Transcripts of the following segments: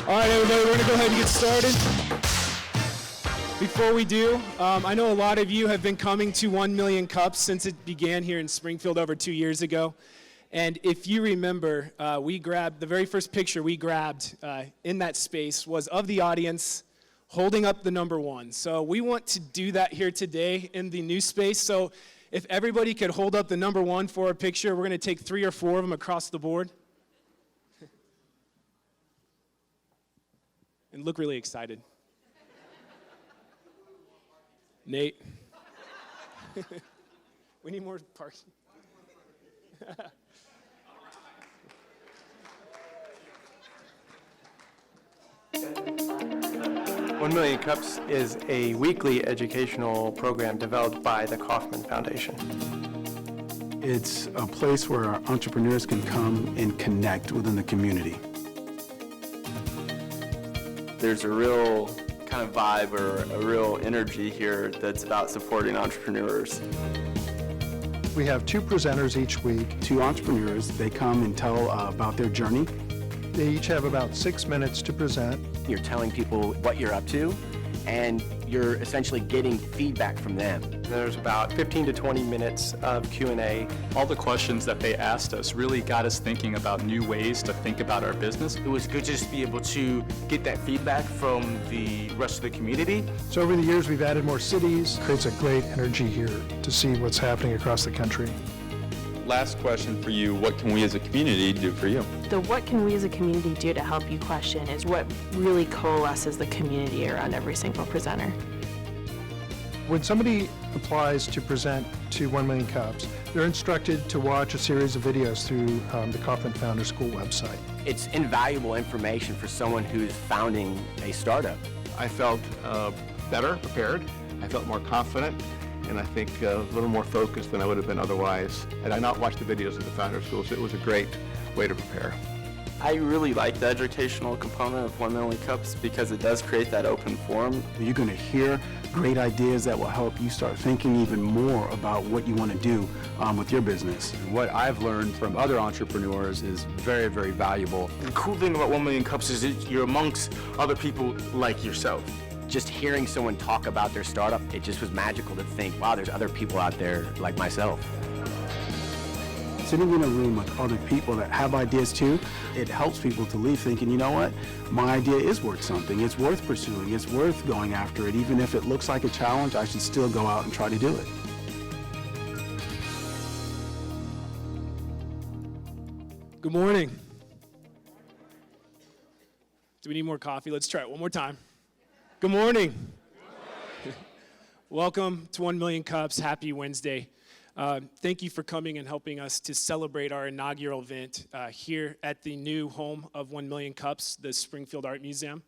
All right, everybody, we're going to go ahead and get started. Before we do, I know a lot of you have been coming to 1 Million Cups since it began here in Springfield over 2 years ago. And if you remember, the very first picture we grabbed in that space was of the audience holding up the number 1. So we want to do that here today in the new space. So if everybody could hold up the number 1 for a picture, we're going to take 3 or 4 of them across the board. And look really excited. Nate. We need more parking. 1 Million Cups is a weekly educational program developed by the Kauffman Foundation. It's a place where our entrepreneurs can come and connect within the community. There's a real kind of vibe or a real energy here that's about supporting entrepreneurs. We have 2 presenters each week. 2 entrepreneurs, they come and tell about their journey. They each have about 6 minutes to present. You're telling people what you're up to, and you're essentially getting feedback from them. There's about 15 to 20 minutes of Q&A. All the questions that they asked us really got us thinking about new ways to think about our business. It was good to just be able to get that feedback from the rest of the community. So over the years, we've added more cities. It creates a great energy here to see what's happening across the country. Last question for you, what can we as a community do for you? The what can we as a community do to help you question is what really coalesces the community around every single presenter. When somebody applies to present to 1 Million Cups, they're instructed to watch a series of videos through the Kauffman Founder School website. It's invaluable information for someone who's founding a startup. I felt better prepared. I felt more confident, and I think a little more focused than I would have been otherwise. Had I not watched the videos of the Founder School, so it was a great way to prepare. I really like the educational component of 1 Million Cups because it does create that open forum. You're going to hear great ideas that will help you start thinking even more about what you want to do with your business. What I've learned from other entrepreneurs is very, very valuable. The cool thing about 1 Million Cups is that you're amongst other people like yourself. Just hearing someone talk about their startup, it just was magical to think, wow, there's other people out there like myself. Sitting in a room with other people that have ideas too, it helps people to leave thinking, you know what, my idea is worth something, it's worth pursuing, it's worth going after it. Even if it looks like a challenge, I should still go out and try to do it. Good morning. Do we need more coffee? Let's try it one more time. Good morning. Welcome to 1 Million Cups. Happy Wednesday. Thank you for coming and helping us to celebrate our inaugural event here at the new home of 1 Million Cups, the Springfield Art Museum.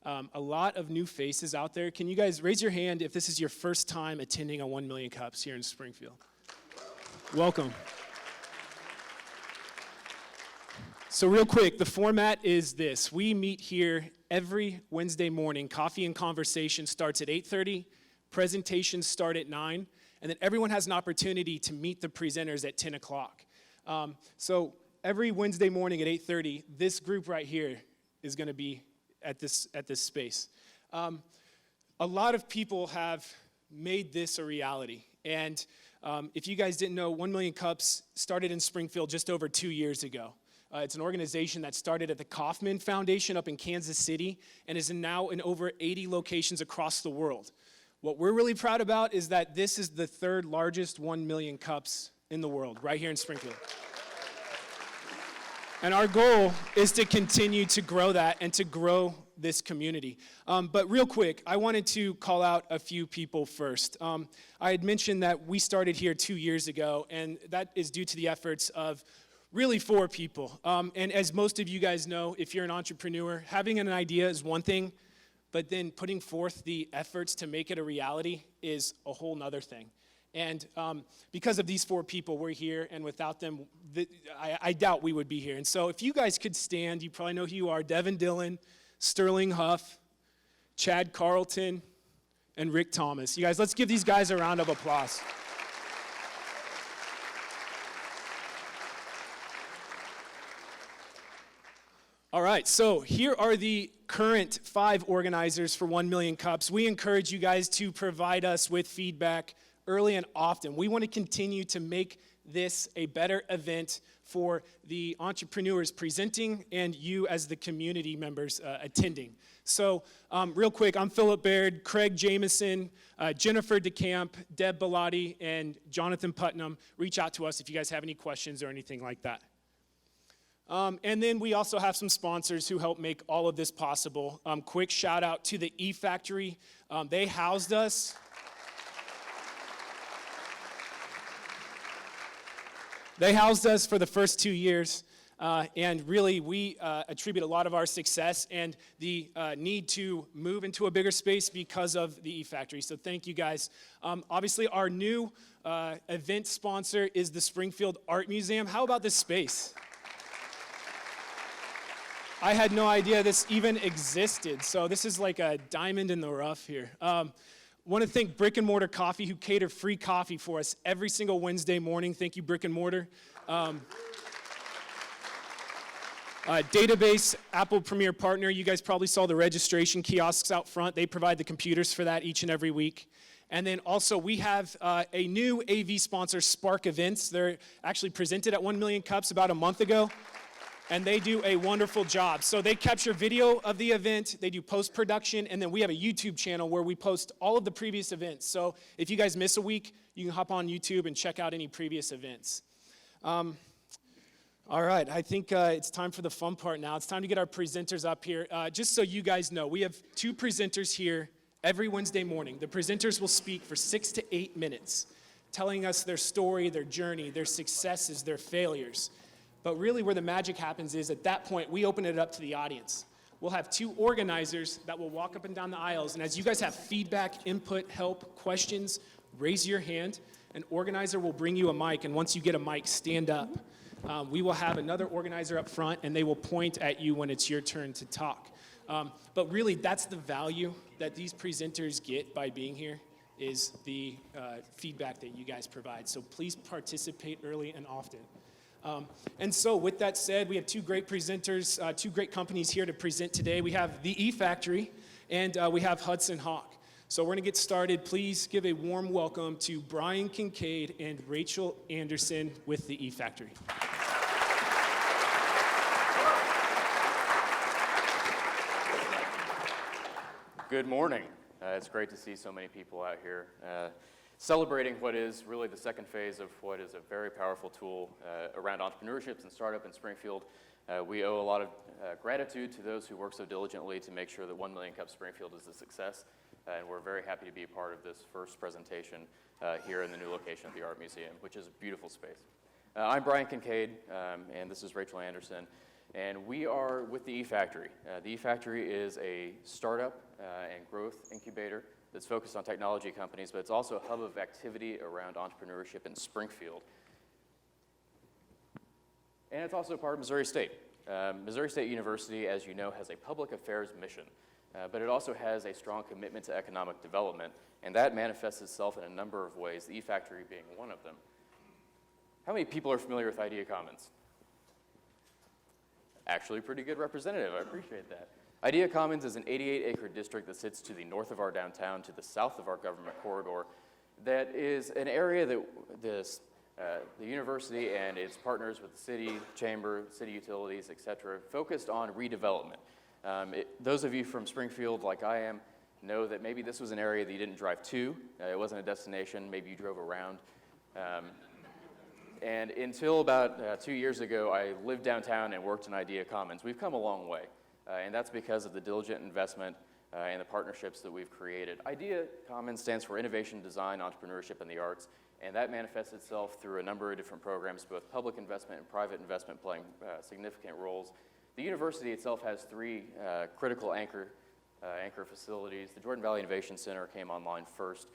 A lot of new faces out there. Can you guys raise your hand if this is your first time attending a 1 Million Cups here in Springfield? Welcome. So real quick, the format is this. We meet here every Wednesday morning. Coffee and conversation starts at 8:30. Presentations start at 9. And then everyone has an opportunity to meet the presenters at 10 o'clock. So every Wednesday morning at 8:30, this group right here is going to be at this space. A lot of people have made this a reality. And if you guys didn't know, 1 Million Cups started in Springfield just over 2 years ago. It's an organization that started at the Kauffman Foundation up in Kansas City and is now in over 80 locations across the world. What we're really proud about is that this is the 3rd largest 1 Million Cups in the world, right here in Springfield. And our goal is to continue to grow that and to grow this community. But real quick, I wanted to call out a few people first. I had mentioned that we started here 2 years ago, and that is due to the efforts of really 4 people. And as most of you guys know, if you're an entrepreneur, having an idea is one thing, but then putting forth the efforts to make it a reality is a whole nother thing. And because of these 4 people, we're here, and without them, I doubt we would be here. And so if you guys could stand, you probably know who you are: Devin Dillon, Sterling Huff, Chad Carlton, and Rick Thomas. You guys, let's give these guys a round of applause. All right, so here are the current 5 organizers for 1 Million Cups. We encourage you guys to provide us with feedback early and often. We want to continue to make this a better event for the entrepreneurs presenting and you as the community members attending. So real quick, I'm Philip Baird, Craig Jameson, Jennifer DeCamp, Deb Bellotti, and Jonathan Putnam. Reach out to us if you guys have any questions or anything like that. And then we also have some sponsors who help make all of this possible. Quick shout out to the E-Factory. They housed us. They housed us for the first 2 years, and really we attribute a lot of our success and the need to move into a bigger space because of the E-Factory. So thank you guys. Obviously our new event sponsor is the Springfield Art Museum. How about this space? I had no idea this even existed, so this is like a diamond in the rough here. Want to thank Brick and Mortar Coffee, who cater free coffee for us every single Wednesday morning. Thank you, Brick and Mortar. Database, Apple Premier Partner. You guys probably saw the registration kiosks out front. They provide the computers for that each and every week. And then also we have a new AV sponsor, Spark Events. They're actually presented at 1 Million Cups about a month ago. And they do a wonderful job. So they capture video of the event, they do post-production, and then we have a YouTube channel where we post all of the previous events. So if you guys miss a week, you can hop on YouTube and check out any previous events. All right, I think it's time for the fun part now. It's time to get our presenters up here. Just so you guys know, we have 2 presenters here every Wednesday morning. The presenters will speak for 6 to 8 minutes, telling us their story, their journey, their successes, their failures. But really where the magic happens is at that point, we open it up to the audience. We'll have 2 organizers that will walk up and down the aisles. And as you guys have feedback, input, help, questions, raise your hand. An organizer will bring you a mic. And once you get a mic, stand up. We will have another organizer up front, and they will point at you when it's your turn to talk. But really, that's the value that these presenters get by being here, is the feedback that you guys provide. So please participate early and often. And so with that said, we have 2 great presenters, 2 great companies here to present today. We have the E-Factory and we have Hudson Hawk. So we're gonna get started. Please give a warm welcome to Brian Kincaid and Rachel Anderson with the E-Factory. Good morning. It's great to see so many people out here celebrating what is really the second phase of what is a very powerful tool around entrepreneurship and startup in Springfield. We owe a lot of gratitude to those who work so diligently to make sure that 1 Million Cup Springfield is a success. And we're very happy to be a part of this first presentation here in the new location of the Art Museum, which is a beautiful space. I'm Brian Kincaid, and this is Rachel Anderson. And we are with the E-Factory. The E-Factory is a startup and growth incubator that's focused on technology companies, but it's also a hub of activity around entrepreneurship in Springfield. And it's also part of Missouri State. Missouri State University, as you know, has a public affairs mission, but it also has a strong commitment to economic development, and that manifests itself in a number of ways, the E-Factory being one of them. How many people are familiar with Idea Commons? Actually, pretty good representative, I appreciate that. Idea Commons is an 88-acre district that sits to the north of our downtown, to the south of our government corridor, that is an area that the university and its partners with the city, chamber, city utilities, et cetera, focused on redevelopment. Those of you from Springfield, like I am, know that maybe this was an area that you didn't drive to. It wasn't a destination, maybe you drove around. And until about 2 years ago, I lived downtown and worked in Idea Commons. We've come a long way, and that's because of the diligent investment and the partnerships that we've created. Idea Commons stands for Innovation, Design, Entrepreneurship, and the Arts, and that manifests itself through a number of different programs, both public investment and private investment playing significant roles. The university itself has 3 critical anchor facilities. The Jordan Valley Innovation Center came online first,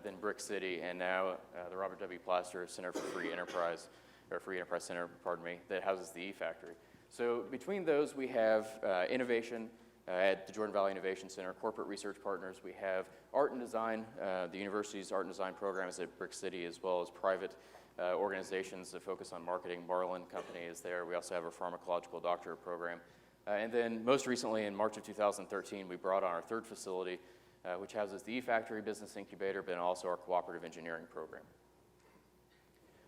then Brick City, and now the Robert W. Plaster Center for Free Enterprise, or Free Enterprise Center, pardon me, that houses the E-Factory. So between those, we have innovation at the Jordan Valley Innovation Center, corporate research partners. We have art and design, the university's art and design programs at Brick City, as well as private organizations that focus on marketing. Marlin Company is there. We also have a pharmacological doctorate program. And then most recently in March of 2013, we brought on our third facility, which houses the eFactory Business Incubator, but also our cooperative engineering program.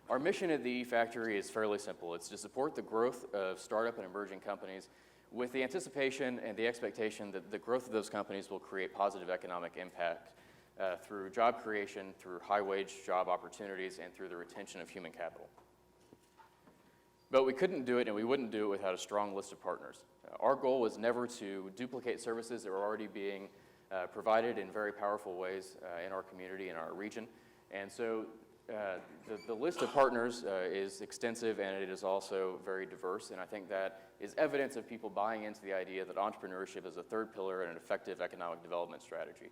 Our mission at the eFactory is fairly simple. It's to support the growth of startup and emerging companies with the anticipation and the expectation that the growth of those companies will create positive economic impact through job creation, through high-wage job opportunities, and through the retention of human capital. But we couldn't do it, and we wouldn't do it without a strong list of partners. Our goal was never to duplicate services that were already being provided in very powerful ways in our community, in our region. And so the list of partners is extensive, and it is also very diverse, and I think that is evidence of people buying into the idea that entrepreneurship is a third pillar in an effective economic development strategy.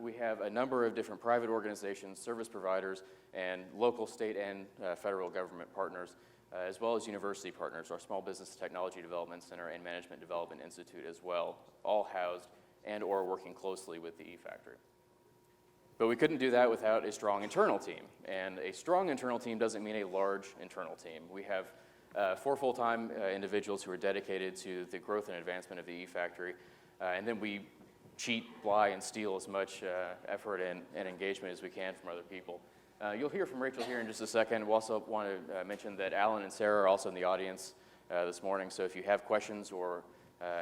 We have a number of different private organizations, service providers, and local, state, and federal government partners, as well as university partners, our Small Business Technology Development Center and Management Development Institute as well, all housed and or working closely with the eFactory. But we couldn't do that without a strong internal team, and a strong internal team doesn't mean a large internal team. We have 4 full-time individuals who are dedicated to the growth and advancement of the eFactory, and then we cheat, lie, and steal as much effort and engagement as we can from other people. You'll hear from Rachel here in just a second. We also want to mention that Alan and Sarah are also in the audience this morning, so if you have questions or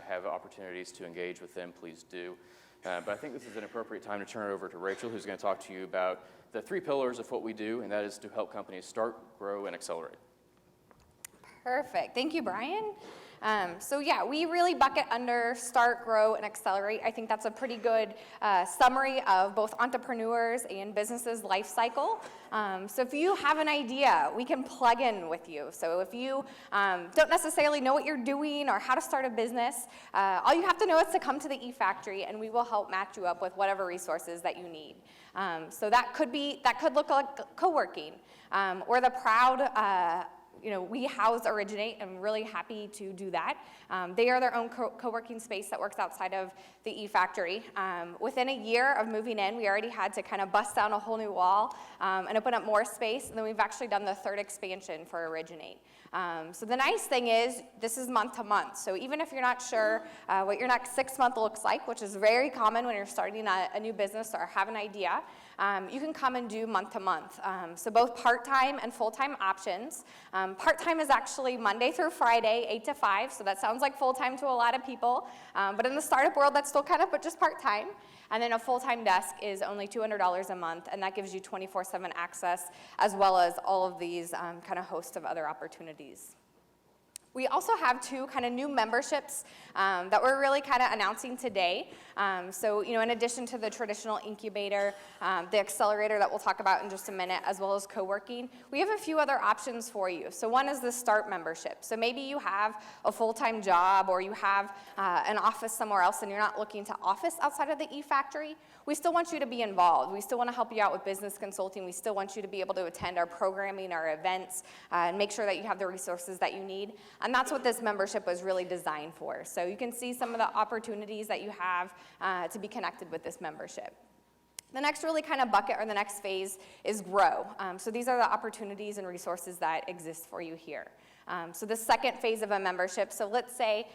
have opportunities to engage with them, please do. But I think this is an appropriate time to turn it over to Rachel, who's going to talk to you about the 3 pillars of what we do, and that is to help companies start, grow, and accelerate. Perfect. Thank you, Brian. So yeah, we really bucket under start, grow, and accelerate. I think that's a pretty good summary of both entrepreneurs and businesses' life cycle. So if you have an idea, we can plug in with you. So if you don't necessarily know what you're doing or how to start a business, all you have to know is to come to the eFactory, and we will help match you up with whatever resources that you need. So that could look like co-working, or the proud we house Originate. I'm really happy to do that. They are their own co-working space that works outside of the eFactory. Within a year of moving in, we already had to kind of bust down a whole new wall and open up more space, and then we've actually done the 3rd expansion for Originate. So the nice thing is, this is month to month. So even if you're not sure what your next 6 month looks like, which is very common when you're starting a new business or have an idea, you can come and do month to month. So both part-time and full-time options. Part-time is actually Monday through Friday, 8 to 5, so that sounds like full-time to a lot of people. But in the startup world, that's still kind of just part-time. And then a full-time desk is only $200 a month, and that gives you 24/7 access, as well as all of these kind of host of other opportunities. We also have 2 kind of new memberships that we're really kind of announcing today. So, in addition to the traditional incubator, the accelerator that we'll talk about in just a minute, as well as co-working, we have a few other options for you. So one is the START membership. So maybe you have a full-time job, or you have an office somewhere else, and you're not looking to office outside of the eFactory. We still want you to be involved. We still want to help you out with business consulting. We still want you to be able to attend our programming, our events, and make sure that you have the resources that you need. And that's what this membership was really designed for. So you can see some of the opportunities that you have to be connected with this membership. The next really kind of bucket, or the next phase, is grow. So these are the opportunities and resources that exist for you here. So the second phase of a membership, so let's say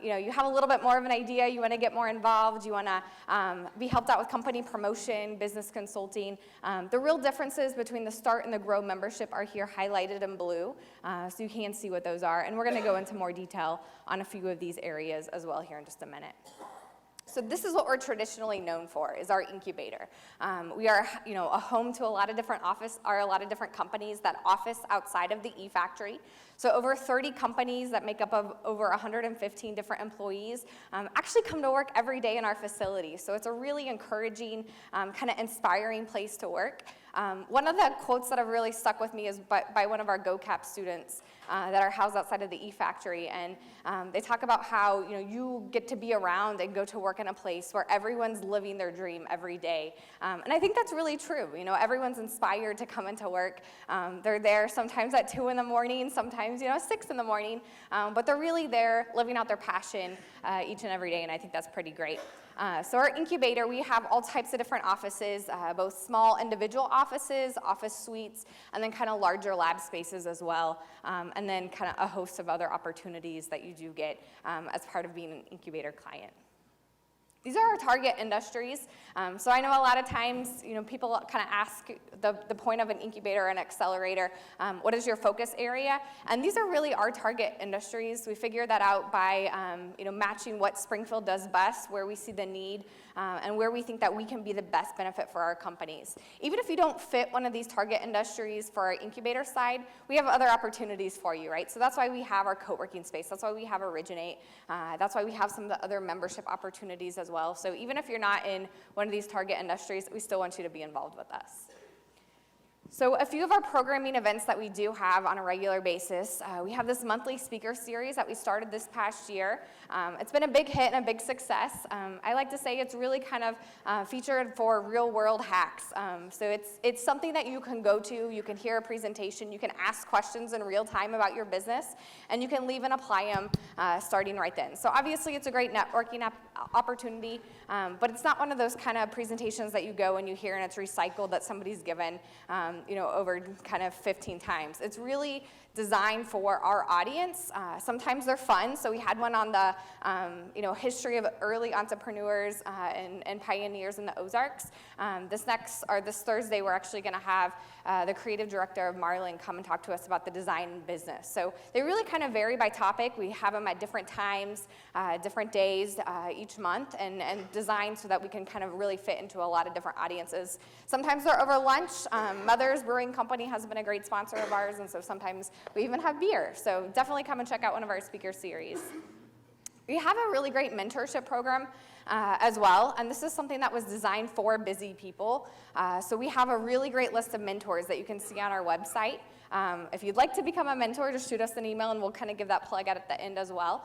you have a little bit more of an idea, you want to get more involved, you want to be helped out with company promotion, business consulting. The real differences between the Start and the Grow membership are here highlighted in blue, so you can see what those are, and we're going to go into more detail on a few of these areas as well here in just a minute. So this is what we're traditionally known for, is our incubator. We are, a home to a lot of different companies that office outside of the eFactory. So over 30 companies that make up of over 115 different employees actually come to work every day in our facility. So it's a really encouraging, kind of inspiring place to work. One of the quotes that have really stuck with me is by one of our GoCap students that are housed outside of the eFactory, and they talk about how you get to be around and go to work in a place where everyone's living their dream every day, and I think that's really true. Everyone's inspired to come into work. They're there sometimes at 2 in the morning, sometimes 6 in the morning, but they're really there living out their passion each and every day, and I think that's pretty great. So our incubator, we have all types of different offices, both small individual offices, office suites, and then kind of larger lab spaces as well. And and then kind of a host of other opportunities that you do get as part of being an incubator client. These are our target industries. So I know a lot of times, people kind of ask the point of an incubator or an accelerator, what is your focus area? And these are really our target industries. We figure that out by, matching what Springfield does best, where we see the need, and where we think that we can be the best benefit for our companies. Even if you don't fit one of these target industries for our incubator side, we have other opportunities for you, right? So that's why we have our co-working space. That's why we have Originate. That's why we have some of the other membership opportunities as well. So even if you're not in one of these target industries, we still want you to be involved with us. So a few of our programming events that we do have on a regular basis, we have this monthly speaker series that we started this past year. It's been a big hit and a big success. I like to say it's really kind of featured for real world hacks. So it's something that you can go to, you can hear a presentation, you can ask questions in real time about your business, and you can leave and apply them starting right then. So obviously it's a great networking opportunity, but it's not one of those kind of presentations that you go and you hear and it's recycled that somebody's given over kind of 15 times. It's really designed for our audience. Sometimes they're fun, so we had one on the history of early entrepreneurs and pioneers in the Ozarks. This Thursday, we're actually going to have the creative director of Marlin come and talk to us about the design business. So they really kind of vary by topic. We have them at different times, different days each month, and designed so that we can kind of really fit into a lot of different audiences. Sometimes they're over lunch. Mother's Brewing Company has been a great sponsor of ours, and so sometimes we even have beer. So definitely come and check out one of our speaker series. We have a really great mentorship program as well, and this is something that was designed for busy people. So we have a really great list of mentors that you can see on our website. If you'd like to become a mentor, just shoot us an email and we'll kind of give that plug out at the end as well.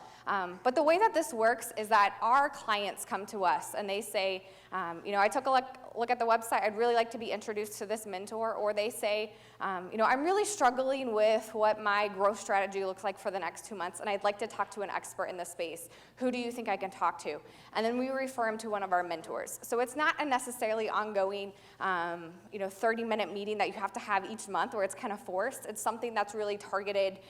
But the way that this works is that our clients come to us and they say, I took a look at the website, I'd really like to be introduced to this mentor, or they say, I'm really struggling with what my growth strategy looks like for the next 2 months, and I'd like to talk to an expert in this space. Who do you think I can talk to? And then we refer them to one of our mentors. So it's not a necessarily ongoing, 30-minute meeting that you have to have each month where it's kind of forced. It's something that's really targeted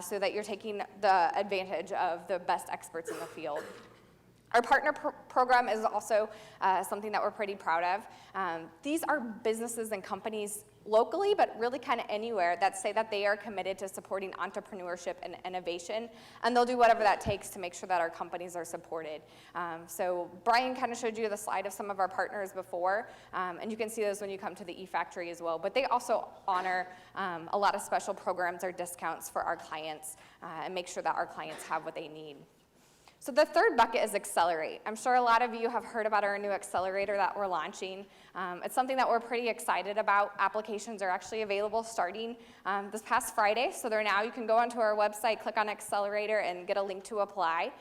so that you're taking the advantage of the best experts in the field. Our partner program is also something that we're pretty proud of. These are businesses and companies locally, but really kind of anywhere, that say that they are committed to supporting entrepreneurship and innovation, and they'll do whatever that takes to make sure that our companies are supported. So Brian kind of showed you the slide of some of our partners before, and you can see those when you come to the eFactory as well, but they also honor a lot of special programs or discounts for our clients and make sure that our clients have what they need. So the third bucket is Accelerate. I'm sure a lot of you have heard about our new accelerator that we're launching. It's something that we're pretty excited about. Applications are actually available starting this past Friday, so you can go onto our website, click on Accelerator, and get a link to apply.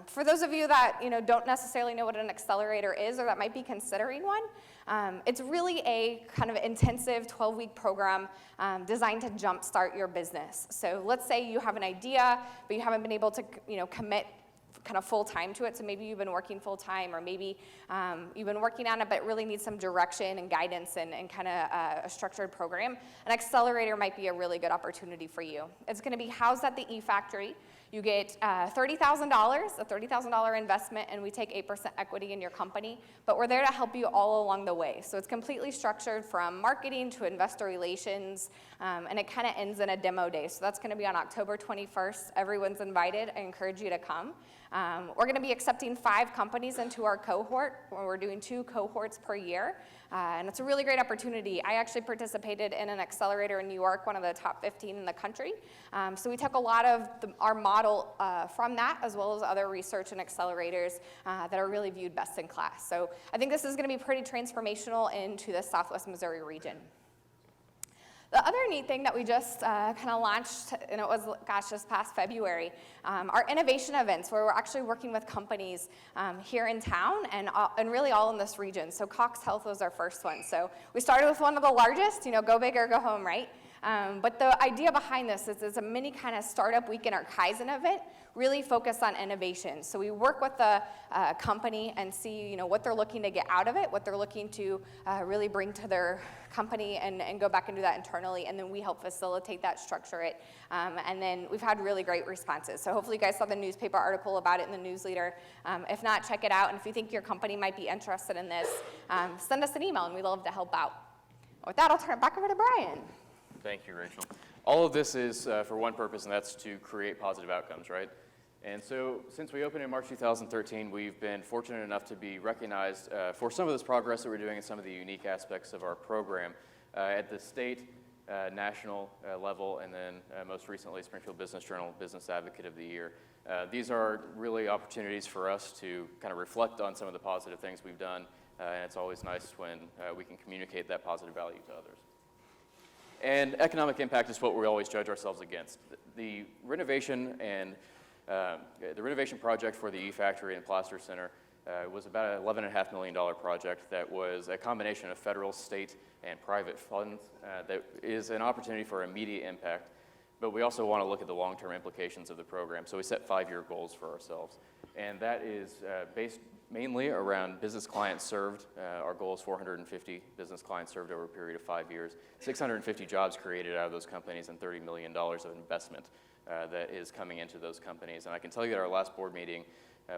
For those of you that don't necessarily know what an accelerator is or that might be considering one, it's really a kind of intensive 12-week program designed to jumpstart your business. So let's say you have an idea, but you haven't been able to commit kind of full-time to it, so maybe you've been working full-time, or maybe you've been working on it but really need some direction and guidance and kind of a structured program. An accelerator might be a really good opportunity for you. It's going to be housed at the eFactory. You get $30,000, a $30,000 investment, and we take 8% equity in your company, but we're there to help you all along the way. So it's completely structured from marketing to investor relations, and it kind of ends in a demo day. So that's going to be on October 21st. Everyone's invited. I encourage you to come. We're going to be accepting 5 companies into our cohort. We're doing 2 cohorts per year, and it's a really great opportunity. I actually participated in an accelerator in New York, one of the top 15 in the country. So we took a lot of our model from that, as well as other research and accelerators that are really viewed best in class. So I think this is going to be pretty transformational into the Southwest Missouri region. The other neat thing that we just kind of launched, and it was, just past February, our innovation events, where we're actually working with companies here in town and really all in this region. So Cox Health was our first one. So we started with one of the largest, go big or go home, right? But the idea behind this is it's a mini kind of startup weekend or Kaizen event, really focused on innovation. So we work with the company and see, what they're looking to get out of it, what they're looking to really bring to their company and go back and do that internally, and then we help facilitate that, structure it, and then we've had really great responses. So hopefully you guys saw the newspaper article about it in the newsletter. If not, check it out, and if you think your company might be interested in this, send us an email, and we'd love to help out. With that, I'll turn it back over to Brian. Thank you, Rachel. All of this is for one purpose, and that's to create positive outcomes, right? And so since we opened in March 2013, we've been fortunate enough to be recognized for some of this progress that we're doing and some of the unique aspects of our program at the state, national level, and then most recently Springfield Business Journal Business Advocate of the Year. These are really opportunities for us to kind of reflect on some of the positive things we've done, and it's always nice when we can communicate that positive value to others. And economic impact is what we always judge ourselves against. The renovation project for the E-Factory and Plaster Center was about an $11.5 million project that was a combination of federal, state, and private funds that is an opportunity for immediate impact, but we also want to look at the long-term implications of the program, so we set 5-year goals for ourselves. And that is based mainly around business clients served. Our goal is 450 business clients served over a period of 5 years, 650 jobs created out of those companies, and $30 million of investment that is coming into those companies. And I can tell you at our last board meeting,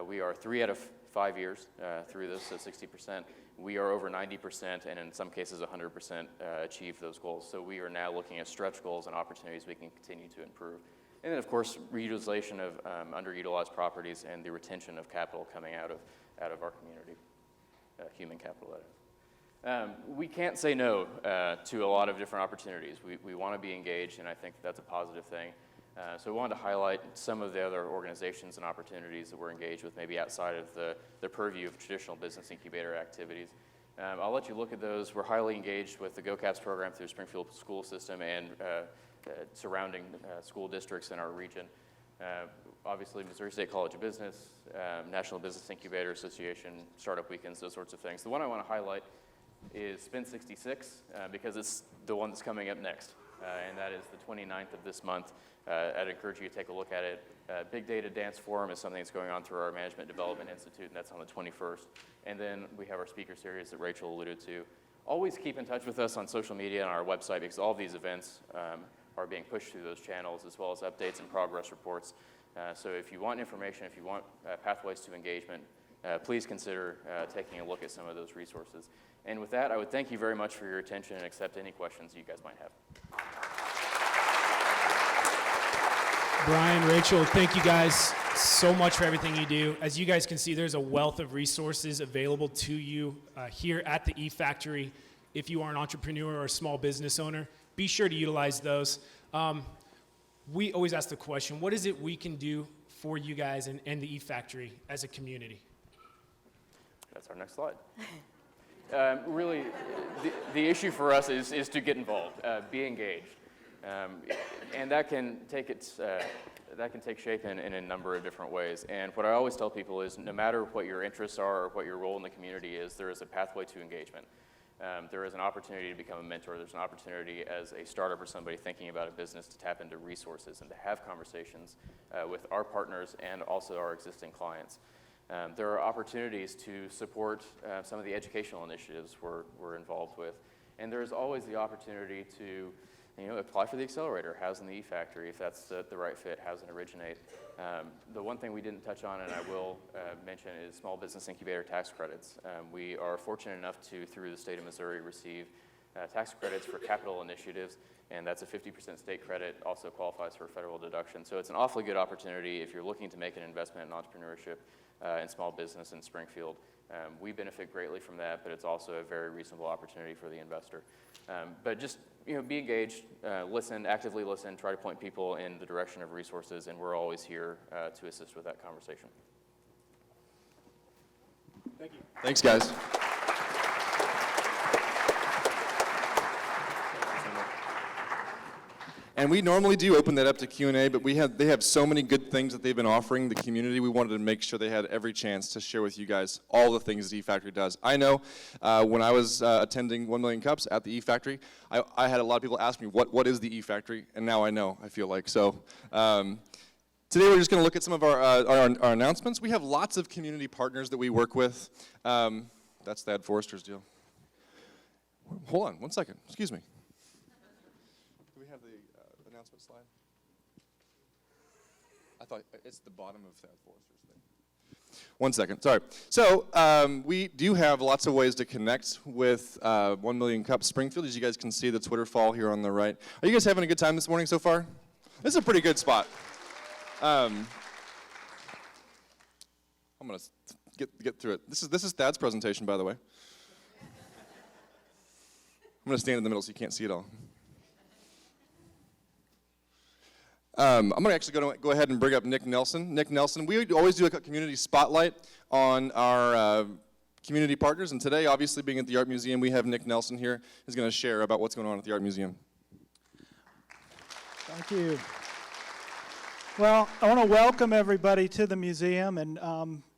we are 3 out of 5 years through this, so 60%. We are over 90%, and in some cases 100% achieved those goals. So we are now looking at stretch goals and opportunities we can continue to improve. And then, of course, reutilization of underutilized properties and the retention of capital coming out of our community, human capital, that is. We can't say no to a lot of different opportunities. We want to be engaged, and I think that's a positive thing. So we wanted to highlight some of the other organizations and opportunities that we're engaged with, maybe outside of the purview of traditional business incubator activities. I'll let you look at those. We're highly engaged with the GoCaps program through Springfield school system and surrounding school districts in our region. Obviously, Missouri State College of Business, National Business Incubator Association, Startup Weekends, those sorts of things. The one I want to highlight is Spin 66 because it's the one that's coming up next, and that is the 29th of this month. I'd encourage you to take a look at it. Big Data Dance Forum is something that's going on through our Management Development Institute, and that's on the 21st. And then we have our speaker series that Rachel alluded to. Always keep in touch with us on social media and our website because all of these events are being pushed through those channels, as well as updates and progress reports. So if you want information, if you want pathways to engagement, please consider taking a look at some of those resources. And with that, I would thank you very much for your attention and accept any questions you guys might have. Brian, Rachel, thank you guys so much for everything you do. As you guys can see, there's a wealth of resources available to you here at the E-Factory. If you are an entrepreneur or a small business owner, be sure to utilize those. We always ask the question, what is it we can do for you guys and the E-Factory as a community? That's our next slide. Really, the issue for us is to get involved, be engaged. And that can take shape in a number of different ways. And what I always tell people is no matter what your interests are or what your role in the community is, there is a pathway to engagement. There is an opportunity to become a mentor. There's an opportunity as a startup or somebody thinking about a business to tap into resources and to have conversations with our partners and also our existing clients. There are opportunities to support some of the educational initiatives we're involved with. And there's always the opportunity to apply for the accelerator, house in the E-Factory, if that's the right fit, house and originate. The one thing we didn't touch on, and I will mention, is small business incubator tax credits. We are fortunate enough to, through the state of Missouri, receive tax credits for capital initiatives, and that's a 50% state credit, also qualifies for federal deduction. So it's an awfully good opportunity if you're looking to make an investment in entrepreneurship and small business in Springfield. We benefit greatly from that, but it's also a very reasonable opportunity for the investor. But just be engaged, listen, actively listen, try to point people in the direction of resources, and we're always here to assist with that conversation. Thank you. Thanks, guys. And we normally do open that up to Q&A, but they have so many good things that they've been offering the community. We wanted to make sure they had every chance to share with you guys all the things that E-Factory does. I know when I was attending 1 Million Cups at the E-Factory, I had a lot of people ask me, what is the E-Factory? And now I know, I feel like. So today we're just going to look at some of our announcements. We have lots of community partners that we work with. That's Thad Forrester's deal. Hold on, 1 second. Excuse me. Do we have the announcement slide? I thought it's the bottom of Thad Forrester's thing. 1 second, sorry. So we do have lots of ways to connect with 1 Million Cups Springfield. As you guys can see, the Twitter fall here on the right. Are you guys having a good time this morning so far? This is a pretty good spot. I'm going to get through it. This is Thad's presentation, by the way. I'm going to stand in the middle so you can't see it all. I'm going to actually go ahead and bring up Nick Nelson. Nick Nelson, we always do a community spotlight on our community partners, and today, obviously, being at the Art Museum, we have Nick Nelson here who's going to share about what's going on at the Art Museum. Thank you. Well, I want to welcome everybody to the museum, and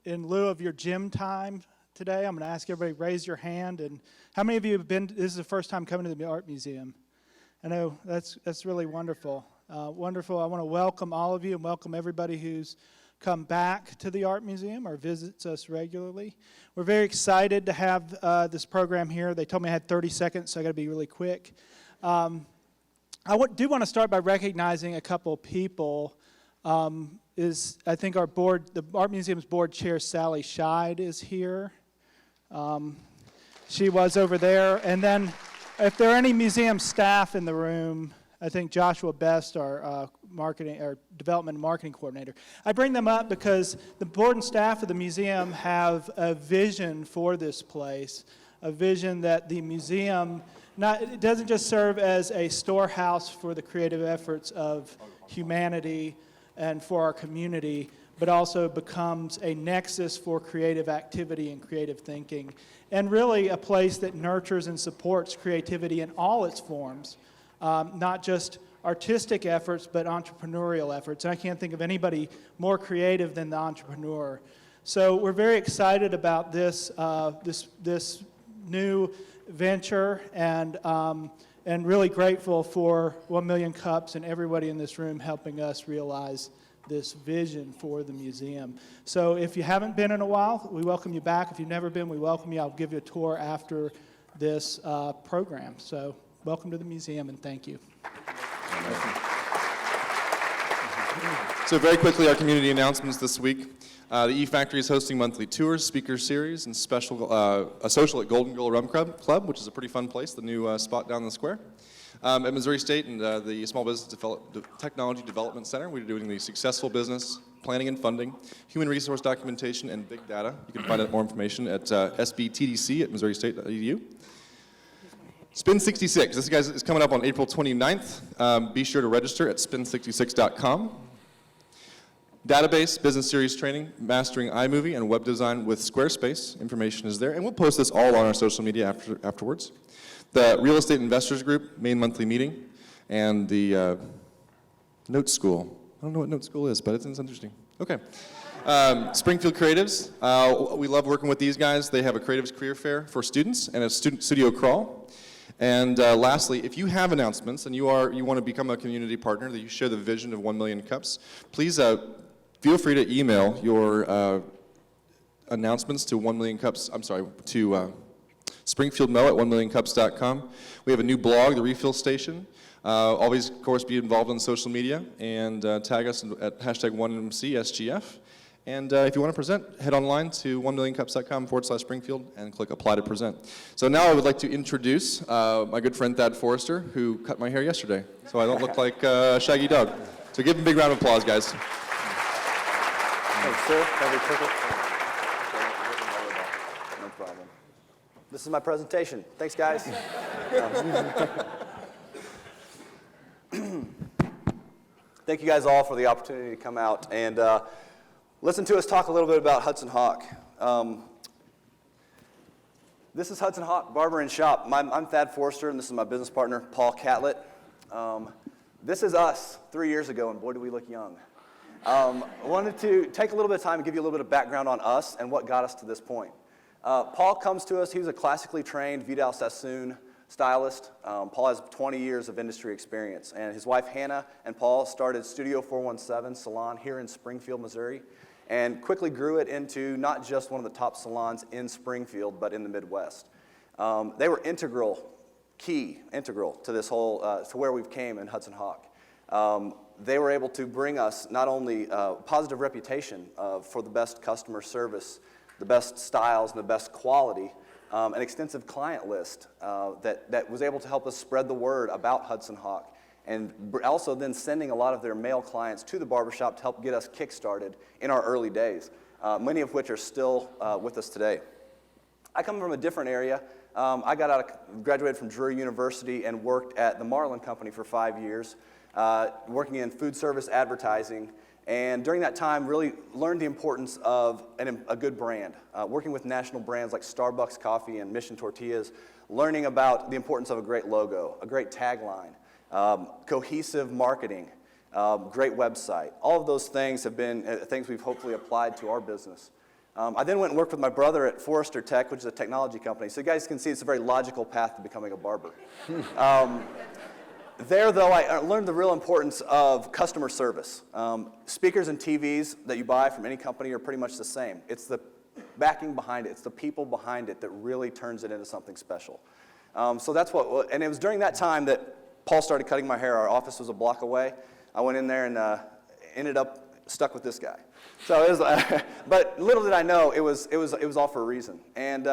in lieu of your gym time today, I'm going to ask everybody to raise your hand. And how many of you have been, this is the first time coming to the Art Museum? I know that's really wonderful. Wonderful. I want to welcome all of you and welcome everybody who's come back to the Art Museum or visits us regularly. We're very excited to have this program here. They told me I had 30 seconds, so I got to be really quick. I do want to start by recognizing a couple of people. I think our board, the Art Museum's board chair, Sally Scheid, is here. She was over there. And then if there are any museum staff in the room, I think Joshua Best, our development and marketing coordinator. I bring them up because the board and staff of the museum have a vision for this place, a vision that the museum, it doesn't just serve as a storehouse for the creative efforts of humanity and for our community, but also becomes a nexus for creative activity and creative thinking, and really a place that nurtures and supports creativity in all its forms, not just artistic efforts, but entrepreneurial efforts. And I can't think of anybody more creative than the entrepreneur. So we're very excited about this new venture, and really grateful for 1 Million Cups and everybody in this room helping us realize this vision for the museum. So if you haven't been in a while, we welcome you back. If you've never been, we welcome you. I'll give you a tour after this program. So welcome to the museum, and thank you. So very quickly, our community announcements this week. The E-Factory is hosting monthly tours, speaker series, and a social at Golden Girl Rum Club, which is a pretty fun place, the new spot down the square. At Missouri State and the Small Business Technology Development Center, we're doing the successful business planning and funding, human resource documentation, and big data. You can find out more information at sbtdc at missouri-state.edu. Spin 66, this guys is coming up on April 29th. Be sure to register at spin66.com. Database, business series training, mastering iMovie, and web design with Squarespace. Information is there, and we'll post this all on our social media afterwards. The Real Estate Investors Group, main monthly meeting, and the Note School. I don't know what Note School is, but it's interesting. Okay. Springfield Creatives, we love working with these guys. They have a Creatives Career Fair for students and a student studio crawl. And lastly, if you have announcements and you want to become a community partner, that you share the vision of 1 Million Cups, please feel free to email your announcements to 1 Million Cups, to SpringfieldMo at 1millioncups.com. We have a new blog, The Refill Station. Always, of course, be involved on social media and tag us at #1MCSGF. And if you want to present, head online to 1millioncups.com/Springfield and click Apply to Present. So now I would like to introduce my good friend Thad Forrester, who cut my hair yesterday, so I don't look like a shaggy dog. So give him a big round of applause, guys. Thanks, sir. No problem. This is my presentation. Thanks, guys. Thank you guys all for the opportunity to come out and listen to us talk a little bit about Hudson Hawk. This is Hudson Hawk Barber and Shop. I'm Thad Forrester, and this is my business partner, Paul Catlett. This is us 3 years ago, and boy, do we look young. I wanted to take a little bit of time and give you a little bit of background on us and what got us to this point. Paul comes to us. He was a classically trained Vidal Sassoon stylist. Paul has 20 years of industry experience, and his wife Hannah and Paul started Studio 417 salon here in Springfield, Missouri, and quickly grew it into not just one of the top salons in Springfield, but in the Midwest. They were integral to this whole, to where we've came in Hudson Hawk. They were able to bring us not only a positive reputation for the best customer service, the best styles, and the best quality, an extensive client list that was able to help us spread the word about Hudson Hawk, and also then sending a lot of their male clients to the barbershop to help get us kick-started in our early days, many of which are still with us today. I come from a different area. I graduated from Drury University and worked at the Marlin Company for 5 years, working in food service advertising, and during that time really learned the importance of a good brand, working with national brands like Starbucks Coffee and Mission Tortillas, learning about the importance of a great logo, a great tagline, cohesive marketing, great website. All of those things have been things we've hopefully applied to our business. I then went and worked with my brother at Forrester Tech, which is a technology company. So you guys can see it's a very logical path to becoming a barber. There, though, I learned the real importance of customer service. Speakers and TVs that you buy from any company are pretty much the same. It's the backing behind it. It's the people behind it that really turns it into something special. So that's what, and it was during that time that Paul started cutting my hair. Our office was a block away. I went in there and ended up stuck with this guy. So it was, but little did I know it was all for a reason. And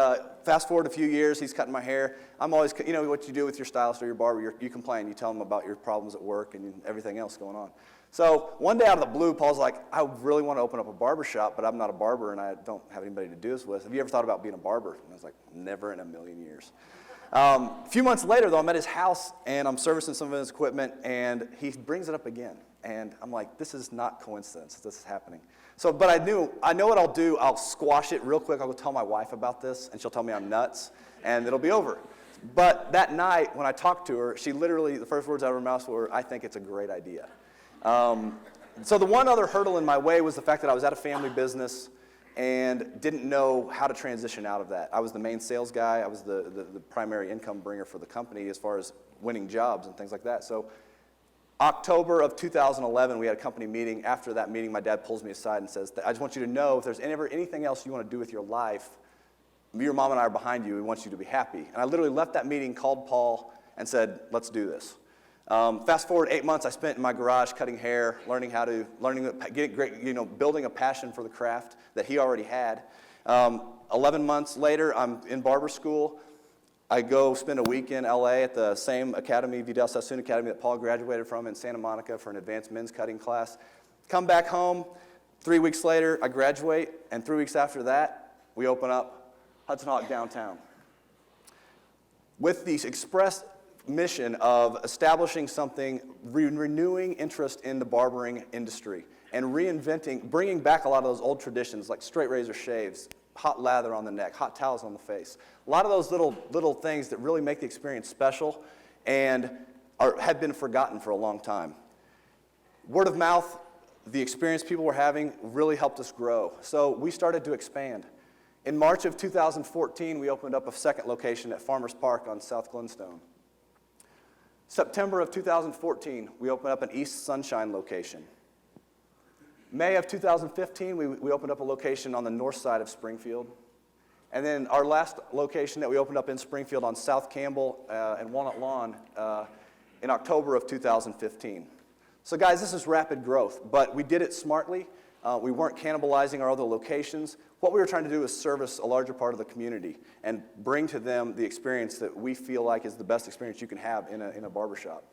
fast forward a few years, he's cutting my hair. I'm always, you know what you do with your stylist or your barber, you complain, you tell them about your problems at work and everything else going on. So one day out of the blue, Paul's like, I really want to open up a barber shop, but I'm not a barber and I don't have anybody to do this with. Have you ever thought about being a barber? And I was like, never in a million years. A few months later, though, I'm at his house and I'm servicing some of his equipment, and he brings it up again. And I'm like, this is not coincidence. This is happening. So, but I know what I'll do. I'll squash it real quick. I'll go tell my wife about this, and she'll tell me I'm nuts, and it'll be over. But that night, when I talked to her, she literally, the first words out of her mouth were, I think it's a great idea. So the one other hurdle in my way was the fact that I was at a family business and didn't know how to transition out of that. I was the main sales guy. I was the primary income bringer for the company as far as winning jobs and things like that. So October of 2011, we had a company meeting. After that meeting, my dad pulls me aside and says, I just want you to know if there's ever anything else you want to do with your life, your mom and I are behind you. We want you to be happy. And I literally left that meeting, called Paul, and said, let's do this. Fast forward 8 months, I spent in my garage cutting hair, building a passion for the craft that he already had. 11 months later, I'm in barber school. I go spend a week in LA at the same academy, Vidal Sassoon Academy, that Paul graduated from in Santa Monica for an advanced men's cutting class. Come back home. 3 weeks later, I graduate, and 3 weeks after that, we open up Hudson Hawk downtown with the express mission of establishing something, renewing interest in the barbering industry, and bringing back a lot of those old traditions like straight razor shaves, hot lather on the neck, hot towels on the face. A lot of those little things that really make the experience special and had been forgotten for a long time. Word of mouth, the experience people were having really helped us grow. So we started to expand. In March of 2014, we opened up a second location at Farmers Park on South Glenstone. September of 2014, we opened up an East Sunshine location. May of 2015, we opened up a location on the north side of Springfield. And then our last location that we opened up in Springfield on South Campbell and Walnut Lawn in October of 2015. So guys, this is rapid growth, but we did it smartly. We weren't cannibalizing our other locations. What we were trying to do is service a larger part of the community and bring to them the experience that we feel like is the best experience you can have in a barbershop.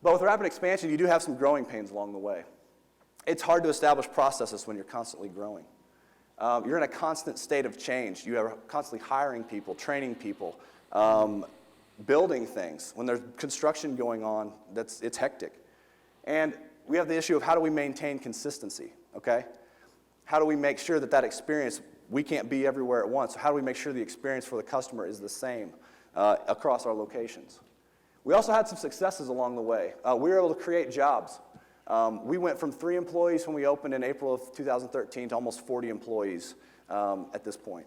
But with rapid expansion, you do have some growing pains along the way. It's hard to establish processes when you're constantly growing. You're in a constant state of change. You are constantly hiring people, training people, building things. When there's construction going on, it's hectic. And we have the issue of how do we maintain consistency, okay? How do we make sure that experience, we can't be everywhere at once, so how do we make sure the experience for the customer is the same across our locations? We also had some successes along the way. We were able to create jobs. We went from 3 employees when we opened in April of 2013 to almost 40 employees at this point.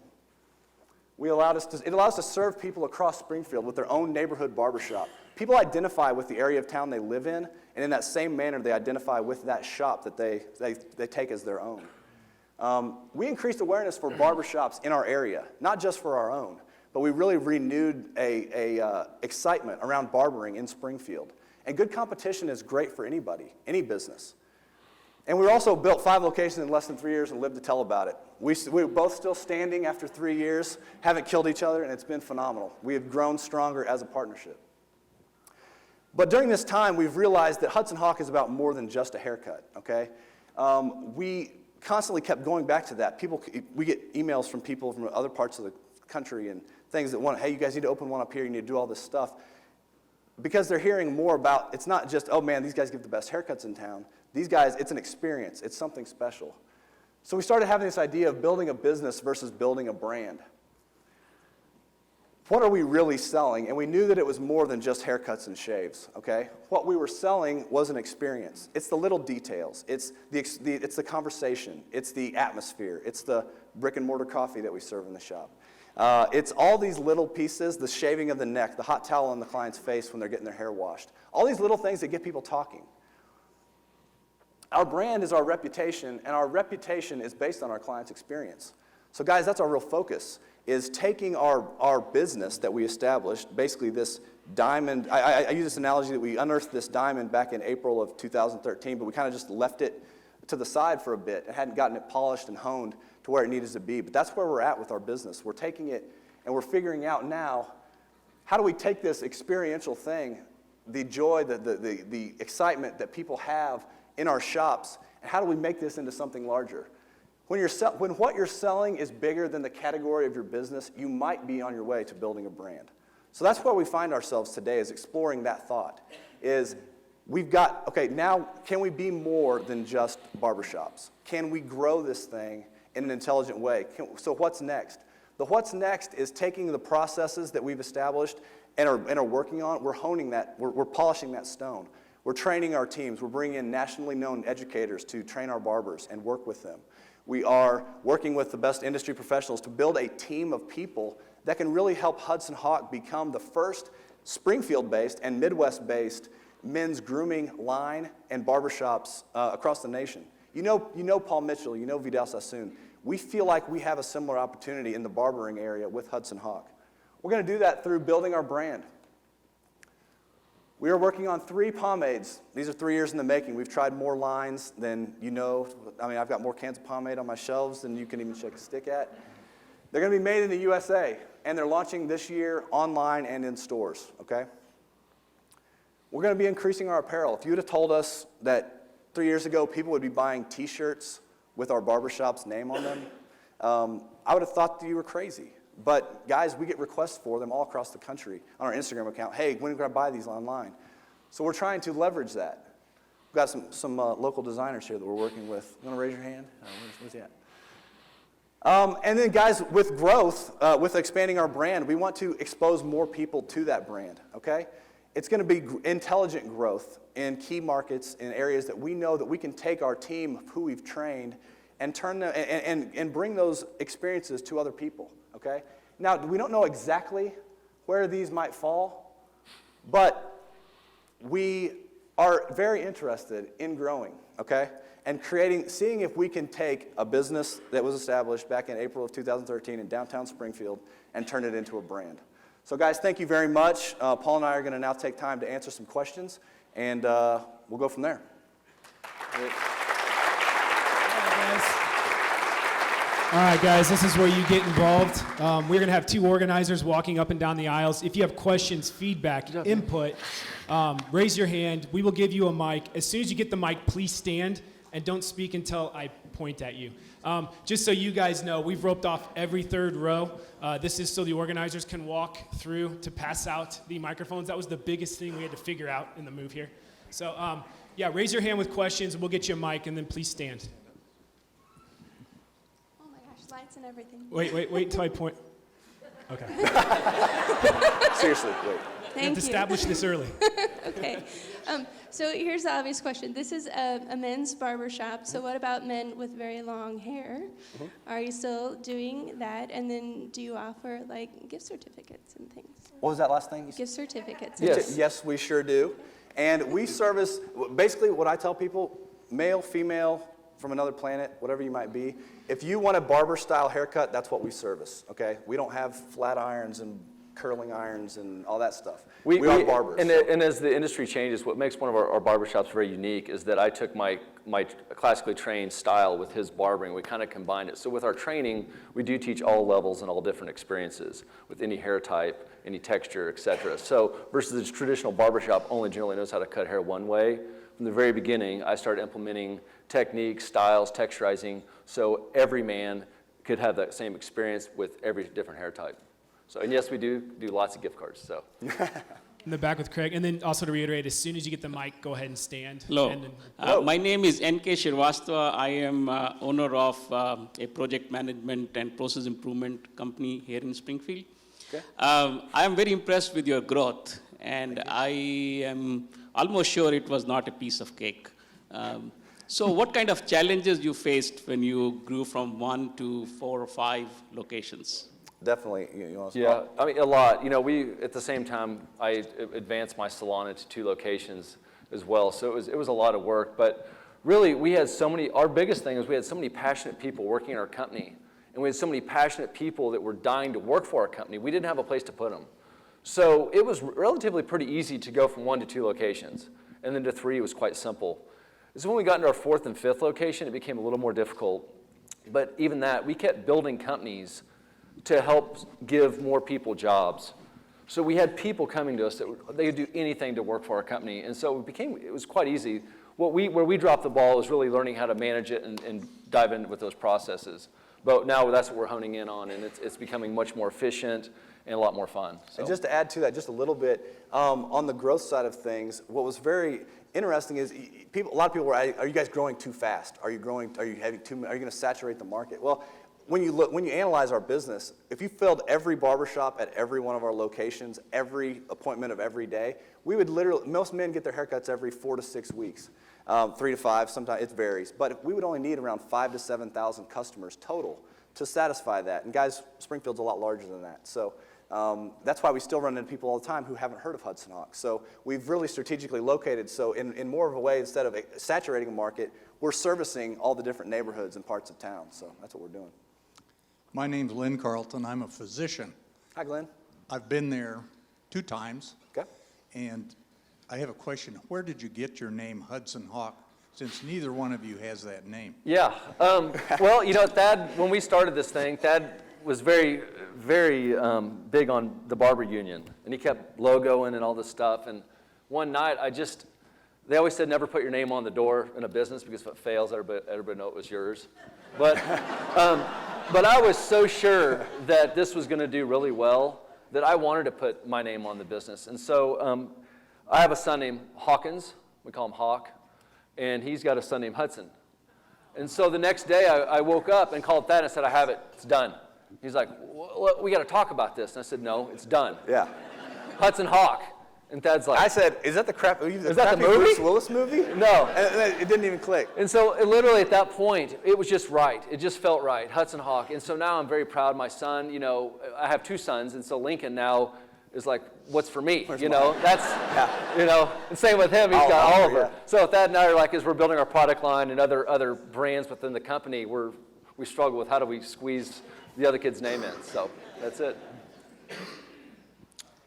It allowed us to serve people across Springfield with their own neighborhood barbershop. People identify with the area of town they live in, and in that same manner, they identify with that shop that they take as their own. We increased awareness for barbershops in our area, not just for our own, but we really renewed a excitement around barbering in Springfield. And good competition is great for anybody, any business. And we also built 5 locations in less than 3 years and lived to tell about it. We're both still standing after 3 years, haven't killed each other, and it's been phenomenal. We have grown stronger as a partnership. But during this time, we've realized that Hudson Hawk is about more than just a haircut, okay? We constantly kept going back to that. We get emails from people from other parts of the country and things that want, hey, you guys need to open one up here, you need to do all this stuff. Because they're hearing more about, it's not just, oh man, these guys give the best haircuts in town. These guys, it's an experience, it's something special. So we started having this idea of building a business versus building a brand. What are we really selling? And we knew that it was more than just haircuts and shaves, okay? What we were selling was an experience. It's the little details. It's the conversation. It's the atmosphere. It's the brick and mortar coffee that we serve in the shop. It's all these little pieces, the shaving of the neck, the hot towel on the client's face when they're getting their hair washed. All these little things that get people talking. Our brand is our reputation, and our reputation is based on our client's experience. So guys, that's our real focus, is taking our business that we established, basically this diamond. I use this analogy that we unearthed this diamond back in April of 2013, but we kind of just left it to the side for a bit and hadn't gotten it polished and honed to where it needed to be. But that's where we're at with our business. We're taking it and we're figuring out now, how do we take this experiential thing, the joy, the excitement that people have in our shops, and how do we make this into something larger? When what you're selling is bigger than the category of your business, you might be on your way to building a brand. So that's where we find ourselves today, is exploring that thought. Is we've got, okay, now can we be more than just barbershops? Can we grow this thing in an intelligent way? So what's next? The what's next is taking the processes that we've established and are working on, we're honing that, we're polishing that stone. We're training our teams. We're bringing in nationally known educators to train our barbers and work with them. We are working with the best industry professionals to build a team of people that can really help Hudson Hawk become the first Springfield-based and Midwest-based men's grooming line and barbershops across the nation. You know Paul Mitchell, you know Vidal Sassoon. We feel like we have a similar opportunity in the barbering area with Hudson Hawk. We're going to do that through building our brand. We are working on 3 pomades. These are 3 years in the making. We've tried more lines than you know. I mean, I've got more cans of pomade on my shelves than you can even shake a stick at. They're going to be made in the USA, and they're launching this year online and in stores, okay? We're going to be increasing our apparel. If you would have told us that 3 years ago people would be buying T-shirts with our barbershop's name on them, I would have thought that you were crazy. But guys, we get requests for them all across the country on our Instagram account. Hey, when can I buy these online? So we're trying to leverage that. We've got some local designers here that we're working with. You want to raise your hand? Where's he at? And then guys, with growth, with expanding our brand, we want to expose more people to that brand, okay? It's going to be intelligent growth in key markets, in areas that we know that we can take our team of who we've trained and turn them, and bring those experiences to other people. Okay? Now, we don't know exactly where these might fall, but we are very interested in growing, okay? And seeing if we can take a business that was established back in April of 2013 in downtown Springfield and turn it into a brand. So guys, thank you very much. Paul and I are going to now take time to answer some questions, and we'll go from there. All right, guys, this is where you get involved. We're going to have 2 organizers walking up and down the aisles. If you have questions, feedback, input, raise your hand. We will give you a mic. As soon as you get the mic, please stand and don't speak until I point at you. Just so you guys know, we've roped off every 3rd row. This is so the organizers can walk through to pass out the microphones. That was the biggest thing we had to figure out in the move here. So, yeah, raise your hand with questions. We'll get you a mic, and then please stand. Lights and everything. Wait until I point. Okay. Seriously, wait. We have to establish this early. Okay. So here's the obvious question. This is a men's barber shop. So what about men with very long hair? Are you still doing that? And then do you offer like gift certificates and things? What was that last thing you said? Gift certificates. Yes, we sure do. And we service, basically what I tell people, male, female, from another planet, whatever you might be, if you want a barber-style haircut, that's what we service, okay? We don't have flat irons and curling irons and all that stuff. We are barbers. And as the industry changes, what makes one of our barbershops very unique is that I took my classically trained style with his barbering. We kind of combined it. So with our training, we do teach all levels and all different experiences with any hair type, any texture, et cetera. So versus the traditional barbershop only generally knows how to cut hair one way. From the very beginning, I started implementing techniques, styles, texturizing, so every man could have that same experience with every different hair type. So, and yes, we do lots of gift cards, so. In the back with Craig, and then also to reiterate, as soon as you get the mic, go ahead and stand. Hello. And then, my name is N.K. Shrivastava. I am owner of a project management and process improvement company here in Springfield. Okay. I am very impressed with your growth, and I am almost sure it was not a piece of cake. So what kind of challenges you faced when you grew from 1 to 4 or 5 locations? Definitely. You want to Yeah, I mean, a lot. You know, at the same time, I advanced my salon into 2 locations as well. So it was a lot of work. But really, we had our biggest thing is we had so many passionate people working in our company. And we had so many passionate people that were dying to work for our company. We didn't have a place to put them. So it was relatively pretty easy to go from 1 to 2 locations. And then to 3 was quite simple. So when we got into our 4th and 5th location, it became a little more difficult. But even that, we kept building companies to help give more people jobs. So we had people coming to us that they would do anything to work for our company. And so it was quite easy. Where we dropped the ball was really learning how to manage it and dive in with those processes. But now that's what we're honing in on, and it's becoming much more efficient and a lot more fun. So. And just to add to that just a little bit, on the growth side of things, what was very interesting is a lot of people were, are you guys growing too fast? Are you going to saturate the market? Well, when you analyze our business, if you filled every barbershop at every one of our locations, every appointment of every day, we would most men get their haircuts every 4 to 6 weeks, 3 to 5, sometimes it varies. But we would only need around 5,000 to 7,000 customers total to satisfy that. And guys, Springfield's a lot larger than that. So that's why we still run into people all the time who haven't heard of Hudson Hawk. So we've really strategically located, so in more of a way, instead of saturating a market, we're servicing all the different neighborhoods and parts of town. So that's what we're doing. My name's Lynn Carlton. I'm a physician. Hi, Glenn. I've been there 2 times. Okay. And I have a question. Where did you get your name, Hudson Hawk, since neither one of you has that name? Yeah. Well, you know, Thad, when we started this thing, Thad was very, very big on the barber union. And he kept logoing and all this stuff. And one night, they always said never put your name on the door in a business because if it fails, everybody know it was yours. But I was so sure that this was going to do really well that I wanted to put my name on the business. And so I have a son named Hawkins. We call him Hawk. And he's got a son named Hudson. And so the next day I woke up and called Thad and said, I have it. It's done. He's like, well, we got to talk about this. And I said, no, it's done. Yeah. Hudson Hawk. And Thad's like, I said, is that the is that the movie? Bruce Willis movie? No. And it didn't even click. And so literally at that point, it was just right. It just felt right, Hudson Hawk. And so now I'm very proud of my son. You know, I have 2 sons, and so Lincoln now is like, what's for me? Where's you know, mine? that's, you know, and same with him, he's got Oliver. Yeah. So Thad and I are like, as we're building our product line and other brands within the company, we struggle with how do we squeeze the other kid's name in. So that's it.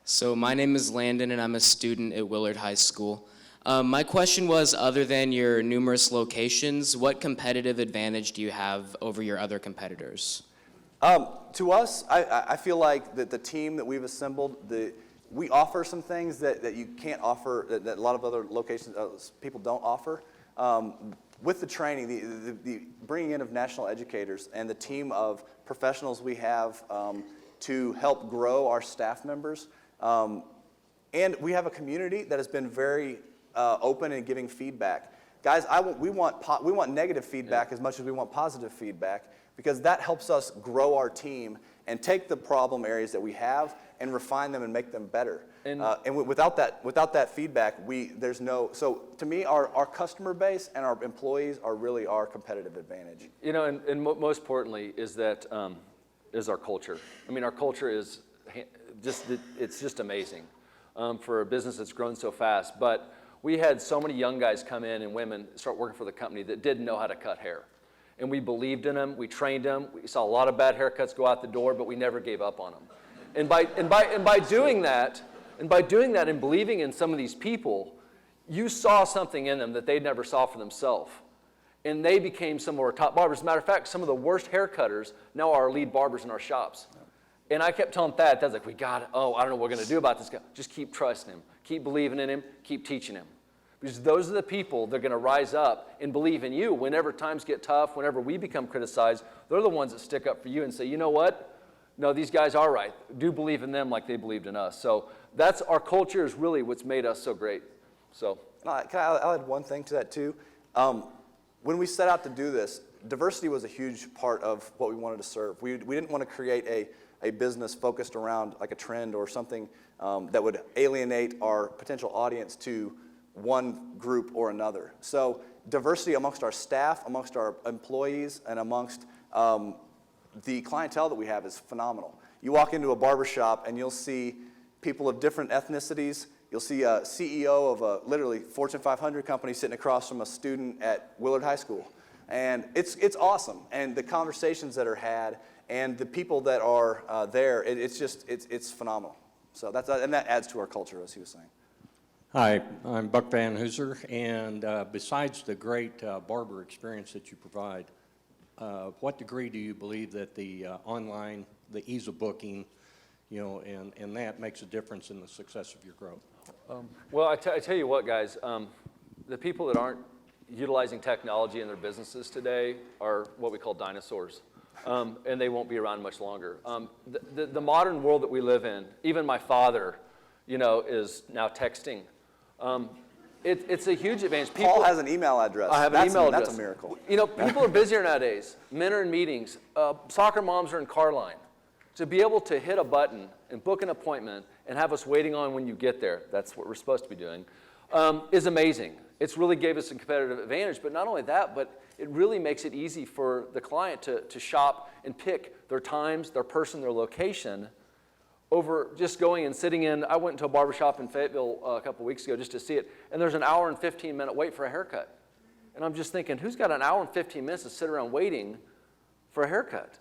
So my name is Landon, and I'm a student at Willard High School. My question was, other than your numerous locations, what competitive advantage do you have over your other competitors? To us, I feel like that the team that we've assembled, we offer some things that you can't offer, that a lot of other locations, people don't offer. With the training, the bringing in of national educators and the team of professionals we have to help grow our staff members, and we have a community that has been very open in giving feedback. Guys, we want negative feedback as much as we want positive feedback, because that helps us grow our team and take the problem areas that we have and refine them and make them better. And- Without that feedback, there's no, so to me, our customer base and our employees are really our competitive advantage. You know, and most importantly is that, is our culture. I mean, our culture is it's just amazing for a business that's grown so fast. But we had so many young guys come in and women start working for the company that didn't know how to cut hair. And we believed in them, we trained them, we saw a lot of bad haircuts go out the door, but we never gave up on them. And by doing that, and believing in some of these people, you saw something in them that they never saw for themselves. And they became some of our top barbers. As a matter of fact, some of the worst hair cutters now are our lead barbers in our shops. And I kept telling Thad's like, we got it. Oh, I don't know what we're going to do about this guy. Just keep trusting him. Keep believing in him. Keep teaching him. Because those are the people that are going to rise up and believe in you. Whenever times get tough, whenever we become criticized, they're the ones that stick up for you and say, you know what? No, these guys are right. Do believe in them like they believed in us. So that's our culture is really what's made us so great. So I'll add one thing to that too. When we set out to do this, diversity was a huge part of what we wanted to serve. We didn't want to create a business focused around like a trend or something that would alienate our potential audience to one group or another. So diversity amongst our staff, amongst our employees, and amongst the clientele that we have is phenomenal. You walk into a barbershop and you'll see people of different ethnicities. You'll see a CEO of a literally Fortune 500 company sitting across from a student at Willard High School. And it's awesome. And the conversations that are had and the people that are there, it's phenomenal. So that adds to our culture, as he was saying. Hi, I'm Buck Van Hooser, and besides the great barber experience that you provide, what degree do you believe that the online, the ease of booking, and that makes a difference in the success of your growth? Well, I tell you what, guys, the people that aren't utilizing technology in their businesses today are what we call dinosaurs, and they won't be around much longer. The modern world that we live in, even my father, is now texting. It's a huge advantage. Paul has an email address. I have an email address. That's a miracle. People are busier nowadays. Men are in meetings. Soccer moms are in car line. To be able to hit a button and book an appointment and have us waiting on when you get there, that's what we're supposed to be doing, is amazing. It's really gave us a competitive advantage, but not only that, but it really makes it easy for the client to shop and pick their times, their person, their location, over just going and sitting in. I went into a barbershop in Fayetteville a couple weeks ago just to see it, and there's an hour and 15-minute wait for a haircut. And I'm just thinking, who's got an hour and 15 minutes to sit around waiting for a haircut?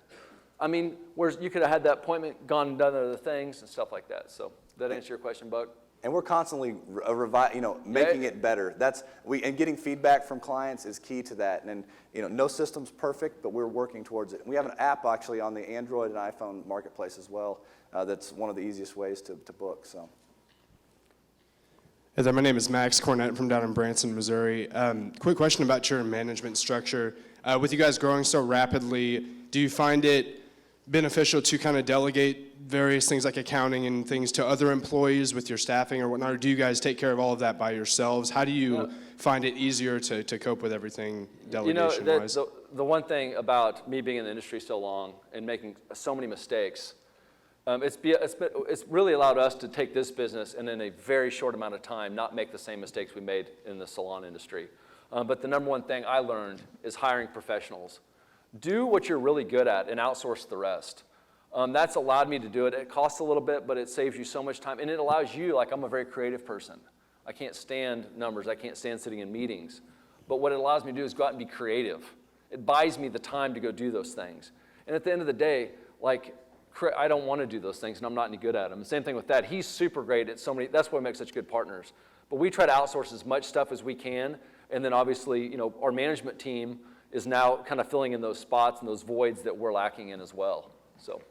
I mean, whereas you could have had that appointment, gone and done other things and stuff like that. So that answer your question, Buck? And we're constantly making it better. And getting feedback from clients is key to that. And no system's perfect, but we're working towards it. We have an app actually on the Android and iPhone marketplace as well. That's one of the easiest ways to book. So. Hey there, my name is Max Cornett from down in Branson, Missouri. Quick question about your management structure. With you guys growing so rapidly, do you find it beneficial to kind of delegate various things like accounting and things to other employees with your staffing or whatnot, or do you guys take care of all of that by yourselves? How do you find it easier to cope with everything delegation-wise? The one thing about me being in the industry so long and making so many mistakes, it's really allowed us to take this business and in a very short amount of time not make the same mistakes we made in the salon industry. But the number one thing I learned is hiring professionals. Do what you're really good at and outsource the rest. That's allowed me to do it. It costs a little bit, but it saves you so much time. And it allows you, I'm a very creative person. I can't stand numbers. I can't stand sitting in meetings. But what it allows me to do is go out and be creative. It buys me the time to go do those things. And at the end of the day, I don't want to do those things, and I'm not any good at them. The same thing with that. He's super great at so many. That's why we make such good partners. But we try to outsource as much stuff as we can. And then obviously, our management team is now kind of filling in those spots and those voids that we're lacking in as well. So.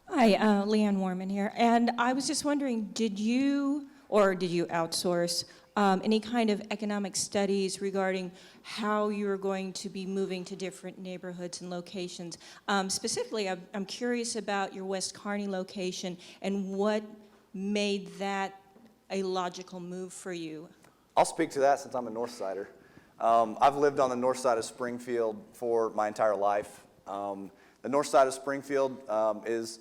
Hi, Leanne Warman here. And I was just wondering, did you outsource any kind of economic studies regarding how you're going to be moving to different neighborhoods and locations? Specifically, I'm curious about your West Kearney location and what made that a logical move for you. I'll speak to that since I'm a North Sider. I've lived on the north side of Springfield for my entire life. The north side of Springfield is,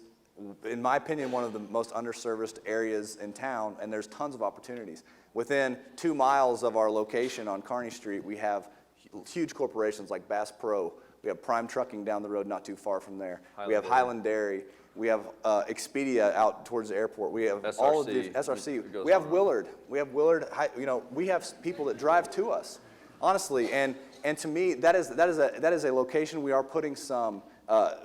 in my opinion, one of the most underserviced areas in town, and there's tons of opportunities. Within 2 miles of our location on Kearney Street, we have huge corporations like Bass Pro. We have Prime Trucking down the road not too far from there. We have Highland Dairy. We have Expedia out towards the airport. We have SRC. all of the SRC. We have Willard. We have Willard. We have people that drive to us, honestly. And to me, that is a location we are putting some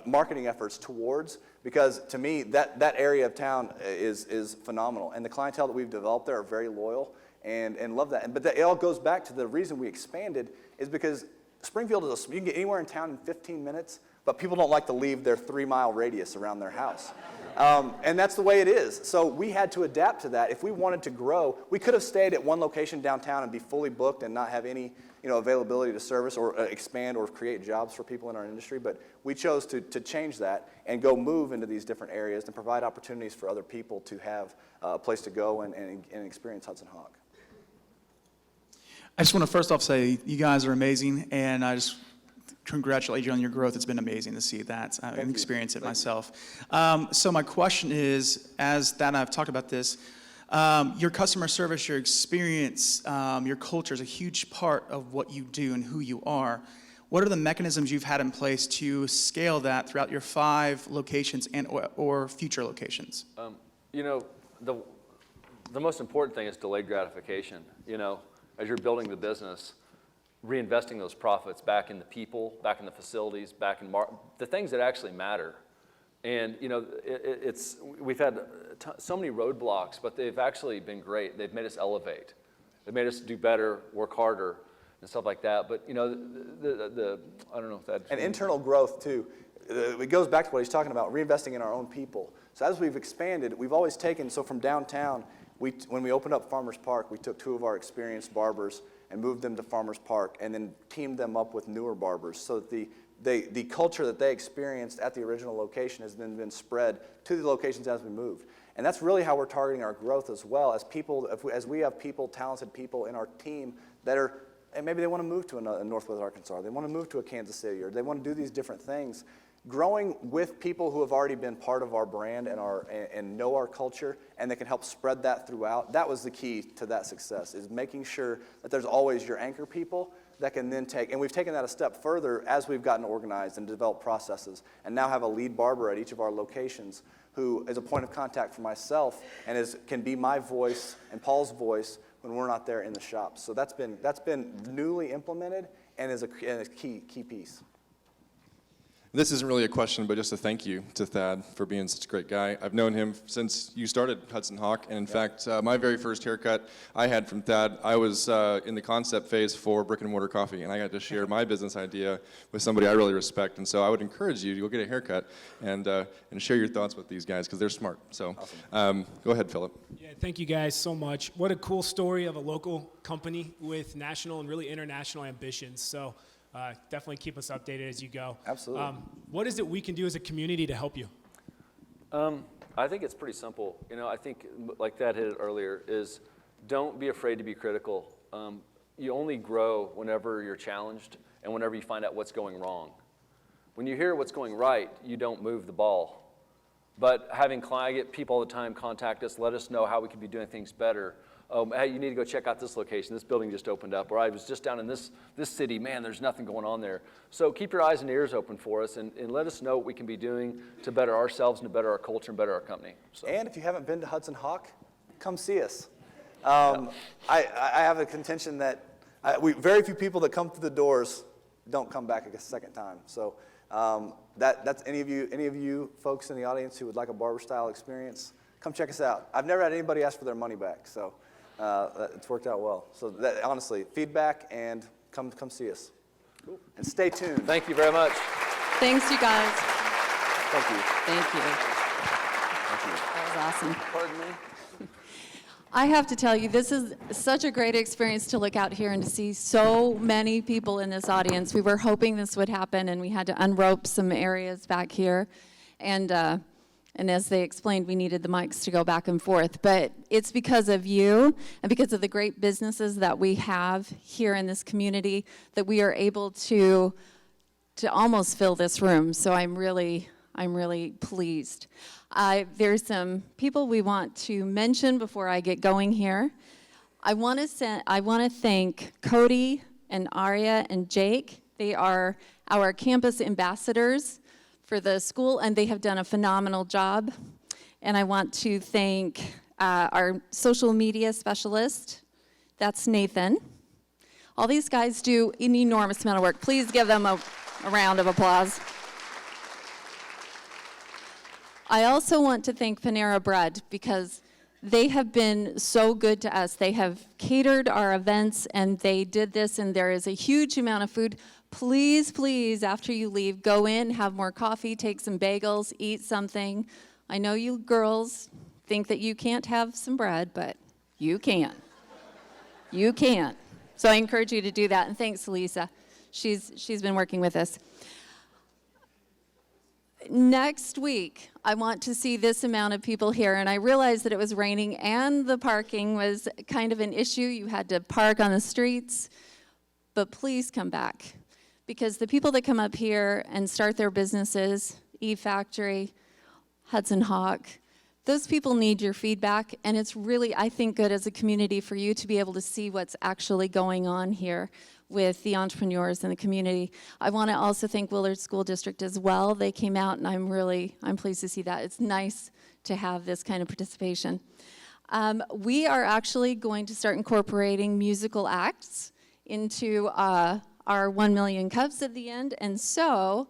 marketing efforts towards, because to me that area of town is phenomenal, and the clientele that we've developed there are very loyal and love that. But it all goes back to the reason we expanded is because Springfield is you can get anywhere in town in 15 minutes. But people don't like to leave their 3-mile radius around their house. And that's the way it is. So we had to adapt to that. If we wanted to grow, we could have stayed at one location downtown and be fully booked and not have any availability to service or expand or create jobs for people in our industry. But we chose to change that and go move into these different areas and provide opportunities for other people to have a place to go and experience Hudson Hawk. I just want to first off say you guys are amazing, and I just congratulate you on your growth. It's been amazing to see that. I've experienced it myself. So my question is, as that I've talked about this, your customer service, your experience, your culture is a huge part of what you do and who you are. What are the mechanisms you've had in place to scale that throughout your 5 locations and or future locations? The most important thing is delayed gratification. As you're building the business, reinvesting those profits back in the people, back in the facilities, back in the things that actually matter. And we've had so many roadblocks, but they've actually been great. They've made us elevate. They've made us do better, work harder, and stuff like that. But I don't know if that. And internal growth too. It goes back to what he's talking about, reinvesting in our own people. So as we've expanded, we've always taken, so from downtown, when we opened up Farmers Park, we took 2 of our experienced barbers and moved them to Farmers Park, and then teamed them up with newer barbers, so that the culture that they experienced at the original location has then been spread to the locations as we moved. And that's really how we're targeting our growth as well, as we have people, talented people in our team that are, and maybe they want to move to a Northwest Arkansas, they want to move to a Kansas City, or they want to do these different things. Growing with people who have already been part of our brand and know our culture, and they can help spread that throughout. That was the key to that success, is making sure that there's always your anchor people that can then take, and we've taken that a step further as we've gotten organized and developed processes, and now have a lead barber at each of our locations who is a point of contact for myself and can be my voice and Paul's voice when we're not there in the shop. So that's been newly implemented and is a key piece. This isn't really a question, but just a thank you to Thad for being such a great guy. I've known him since you started Hudson Hawk, and in fact, my very first haircut I had from Thad, I was in the concept phase for Brick and Mortar Coffee, and I got to share my business idea with somebody I really respect, and so I would encourage you to go get a haircut and share your thoughts with these guys, because they're smart. So go ahead, Philip. Yeah, thank you guys so much. What a cool story of a local company with national and really international ambitions. So. Definitely keep us updated as you go. Absolutely. What is it we can do as a community to help you? I think it's pretty simple. I think, like Thad hit it earlier, is don't be afraid to be critical. You only grow whenever you're challenged and whenever you find out what's going wrong. When you hear what's going right, you don't move the ball. But I get people all the time contact us, let us know how we can be doing things better. Hey, you need to go check out this location. This building just opened up. Or I was just down in this city. Man, there's nothing going on there. So keep your eyes and ears open for us and let us know what we can be doing to better ourselves and to better our culture and better our company. So. And if you haven't been to Hudson Hawk, come see us. I have a contention that very few people that come through the doors don't come back a second time. So that's any of you folks in the audience who would like a barber style experience, come check us out. I've never had anybody ask for their money back, so it's worked out well. So honestly, feedback and come see us. Cool. And stay tuned. Thank you very much. Thanks, you guys. Thank you. Thank you. Thank you. That was awesome. Pardon me? I have to tell you, this is such a great experience to look out here and to see so many people in this audience. We were hoping this would happen, and we had to unrope some areas back here. And as they explained, we needed the mics to go back and forth. But it's because of you and because of the great businesses that we have here in this community that we are able to to almost fill this room, so I'm really pleased. There's some people we want to mention before I get going here. I want to thank Cody and Aria and Jake. They are our campus ambassadors for the school, and they have done a phenomenal job. And I want to thank our social media specialist. That's Nathan. All these guys do an enormous amount of work. Please give them a round of applause. I also want to thank Panera Bread because they have been so good to us. They have catered our events, and they did this, and there is a huge amount of food. Please, please, after you leave, go in, have more coffee, take some bagels, eat something. I know you girls think that you can't have some bread, but you can. You can. So I encourage you to do that, and thanks, Lisa. She's been working with us. Next week, I want to see this amount of people here, and I realized that it was raining and the parking was kind of an issue. You had to park on the streets, but please come back, because the people that come up here and start their businesses, E-Factory, Hudson Hawk, those people need your feedback, and it's really, I think, good as a community for you to be able to see what's actually going on here with the entrepreneurs in the community. I want to also thank Willard School District as well. They came out, and I'm pleased to see that. It's nice to have this kind of participation. We are actually going to start incorporating musical acts into our 1 Million Cups at the end, and so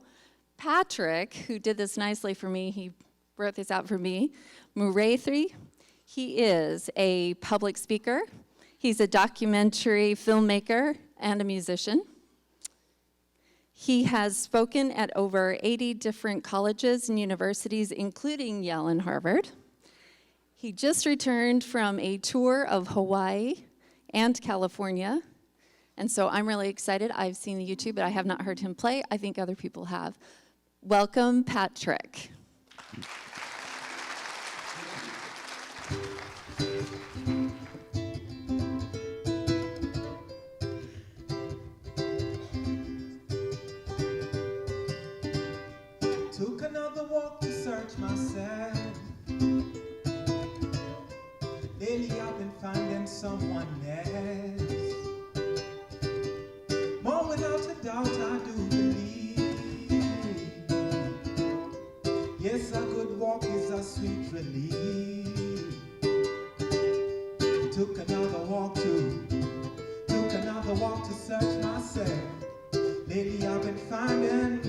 Patrick, who did this nicely for me, he wrote this out for me, Murathi, he is a public speaker, he's a documentary filmmaker, and a musician. He has spoken at over 80 different colleges and universities, including Yale and Harvard. He just returned from a tour of Hawaii and California, and so I'm really excited. I've seen the YouTube, but I have not heard him play. I think other people have. Welcome, Patrick. Took another walk to search myself. Lately I've been finding someone else. More without a doubt I do believe. Yes, a good walk is a sweet relief. Took another walk to search myself. Lately I've been finding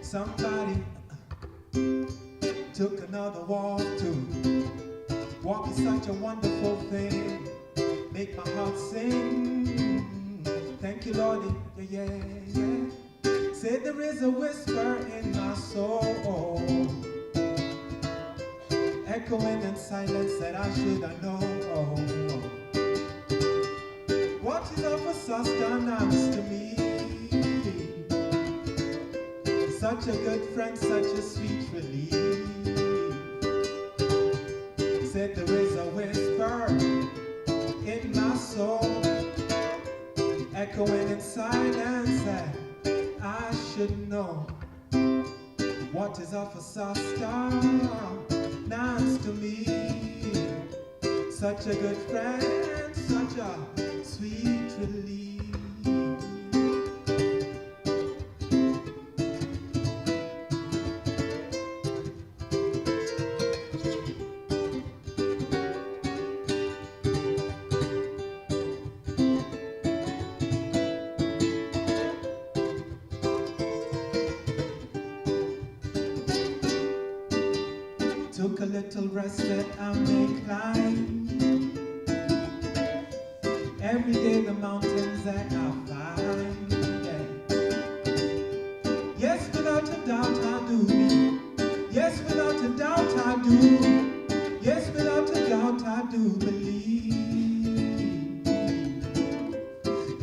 somebody. Took another walk is such a wonderful thing. Make my heart sing. Thank you, Lord. Yeah, yeah, yeah. Say there is a whisper in my soul, echoing in silence that I should have known. What is up for such unannounced to me? Such a good friend, such a sweet relief. Said there is a whisper in my soul, echoing in silence that I should know. What is up for such nice to me? Such a good friend, such a sweet relief. Took a little rest that I may climb. Every day the mountains that I find. Yeah. Yes, without a doubt I do. Yes, without a doubt I do. Yes, without a doubt I do believe.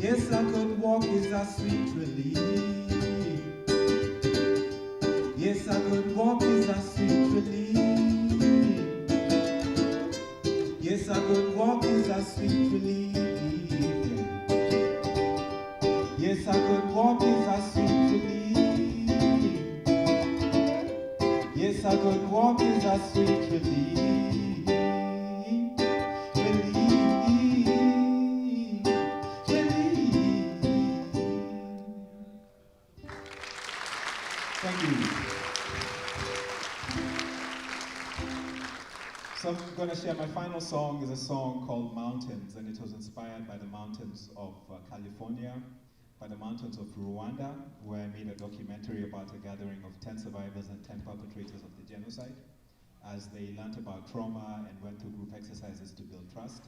Yes, a good walk is a sweet relief. Yes, a good walk is a sweet relief. Yes, a good walk is a sweet relief. Yes, a good walk is a sweet relief. walk is a sweet relief. Thank you. So I'm going to share my final song is a song called Mountains, and it was inspired by the mountains of California, by the mountains of Rwanda, where I made a documentary about a gathering of 10 survivors and 10 perpetrators of the genocide, as they learned about trauma and went through group exercises to build trust.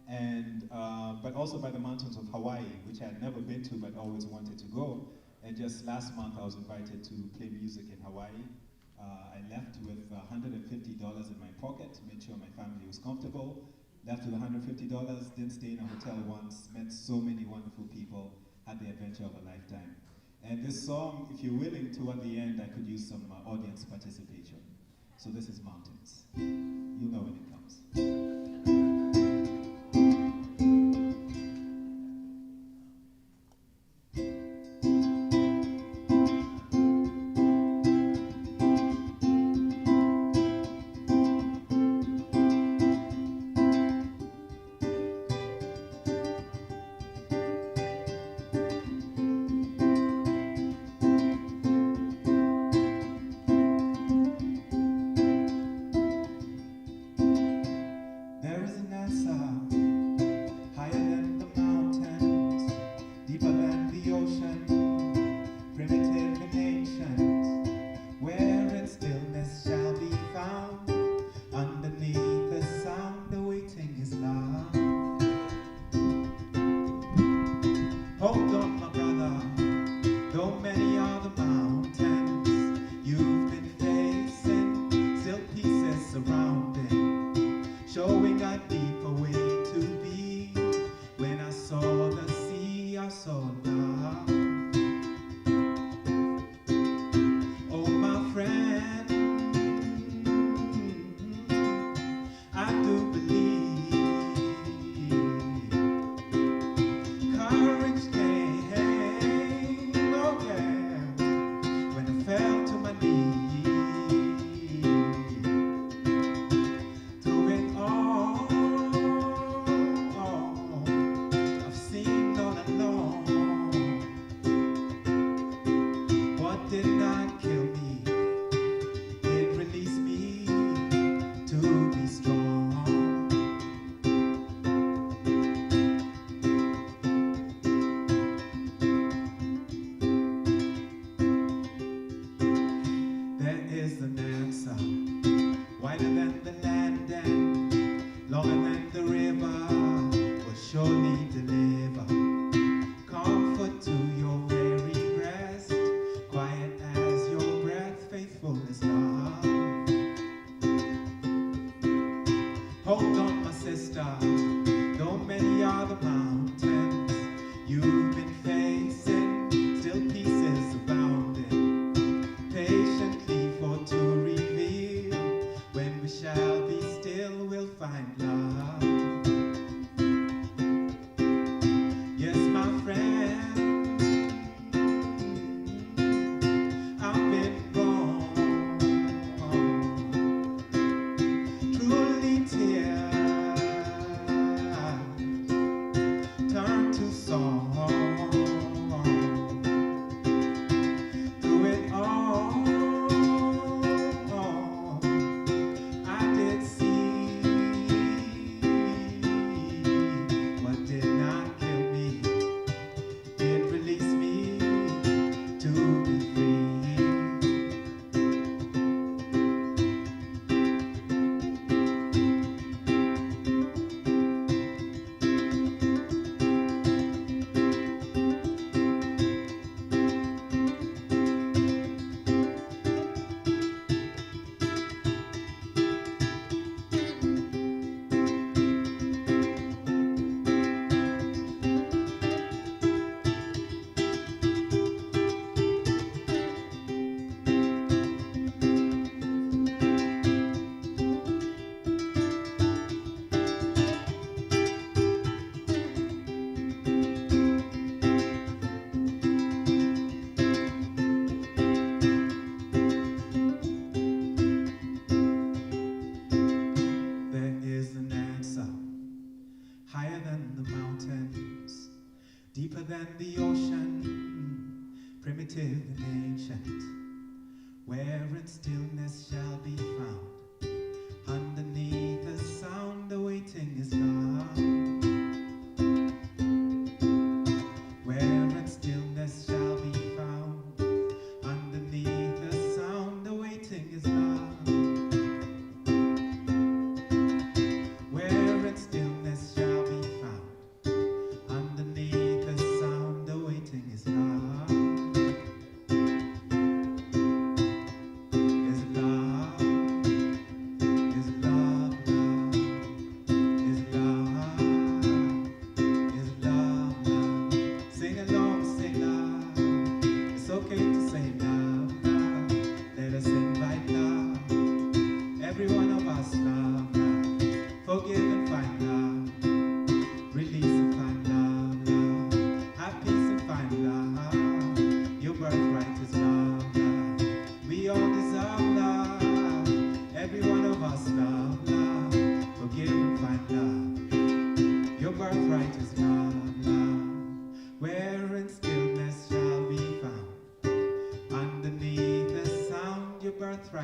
And, but also by the mountains of Hawaii, which I had never been to but always wanted to go. And just last month I was invited to play music in Hawaii. I left with $150 in my pocket to make sure my family was comfortable. Left with $150, didn't stay in a hotel once, met so many wonderful people, had the adventure of a lifetime. And this song, if you're willing, toward the end, I could use some audience participation. So this is Mountains. You'll know when it comes.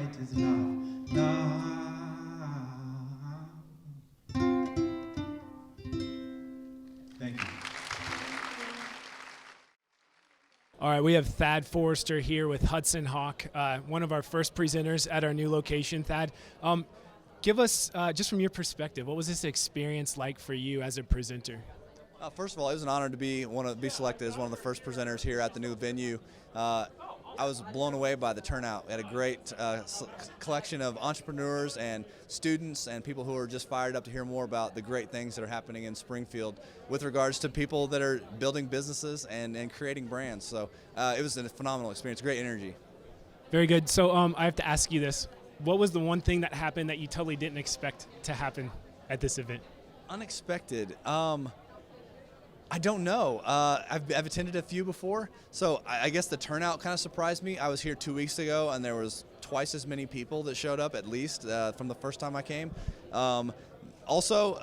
it is now. Now. Thank you. All right, we have Thad Forrester here with Hudson Hawk, one of our first presenters at our new location. Thad, give us, just from your perspective, what was this experience like for you as a presenter? First of all, it was an honor to be selected as one of the first presenters here at the new venue. I was blown away by the turnout. We had a great collection of entrepreneurs and students and people who are just fired up to hear more about the great things that are happening in Springfield with regards to people that are building businesses and creating brands. So it was a phenomenal experience, great energy. Very good. So I have to ask you this. What was the one thing that happened that you totally didn't expect to happen at this event? Unexpected. I don't know. I've attended a few before, so I guess the turnout kind of surprised me. I was here 2 weeks ago, and there was twice as many people that showed up, at least, from the first time I came. Also,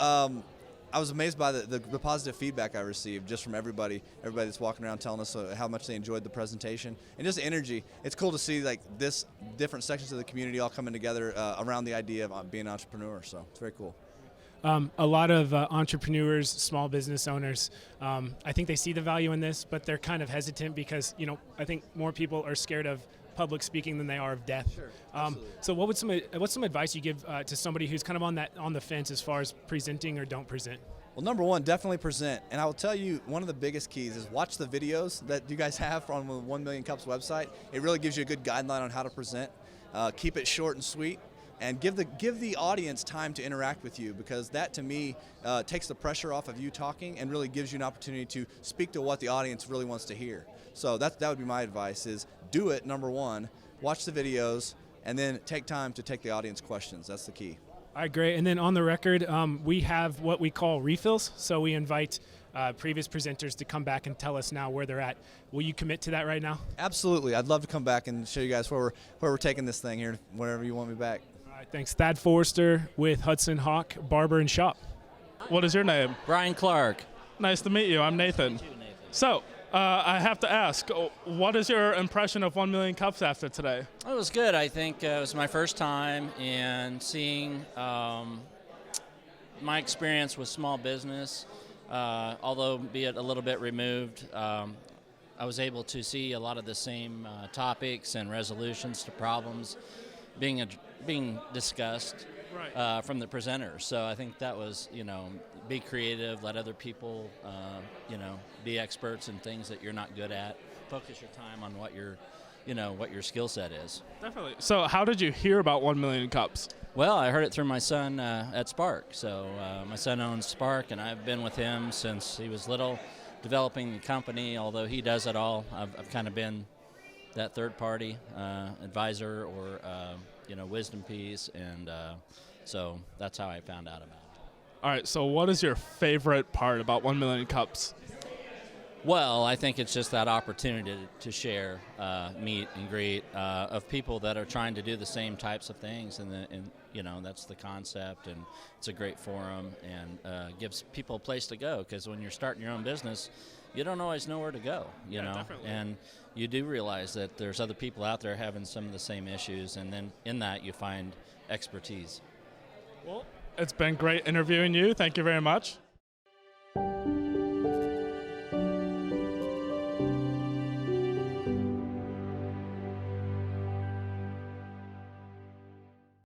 I was amazed by the positive feedback I received just from everybody that's walking around telling us how much they enjoyed the presentation and just the energy. It's cool to see like this different sections of the community all coming together around the idea of being an entrepreneur, so it's very cool. A lot of entrepreneurs, small business owners, I think they see the value in this, but they're kind of hesitant because, I think more people are scared of public speaking than they are of death. Sure, so what's some advice you give to somebody who's kind of on the fence as far as presenting or don't present? Well, number one, definitely present. And I will tell you, one of the biggest keys is watch the videos that you guys have on the 1 Million Cups website. It really gives you a good guideline on how to present. Keep it short and sweet. And give the audience time to interact with you, because that, to me, takes the pressure off of you talking and really gives you an opportunity to speak to what the audience really wants to hear. So that would be my advice, is do it, number one, watch the videos, and then take time to take the audience questions. That's the key. All right, great. And then on the record, we have what we call refills. So we invite previous presenters to come back and tell us now where they're at. Will you commit to that right now? Absolutely. I'd love to come back and show you guys where we're taking this thing here, whenever you want me back. Thanks. Thad Forrester with Hudson Hawk, Barber and Shop. What is your name? Brian Clark. Nice to meet you. I'm Nathan. So, I have to ask, what is your impression of 1 Million Cups after today? It was good. I think it was my first time, and seeing my experience with small business, although be it a little bit removed, I was able to see a lot of the same topics and resolutions to problems being discussed from the presenters. So I think that was, be creative, let other people, be experts in things that you're not good at. Focus your time on what your skill set is. Definitely. So how did you hear about 1 Million Cups? Well, I heard it through my son at Spark. So my son owns Spark, and I've been with him since he was little, developing the company. Although he does it all, I've kind of been that third-party advisor or wisdom piece, and so that's how I found out about it. All right, so what is your favorite part about 1 Million Cups? Well, I think it's just that opportunity to share, meet and greet of people that are trying to do the same types of things, and that's the concept, and it's a great forum, and gives people a place to go, because when you're starting your own business, you don't always know where to go, definitely. And you do realize that there's other people out there having some of the same issues, and then in that you find expertise. Well, it's been great interviewing you. Thank you very much.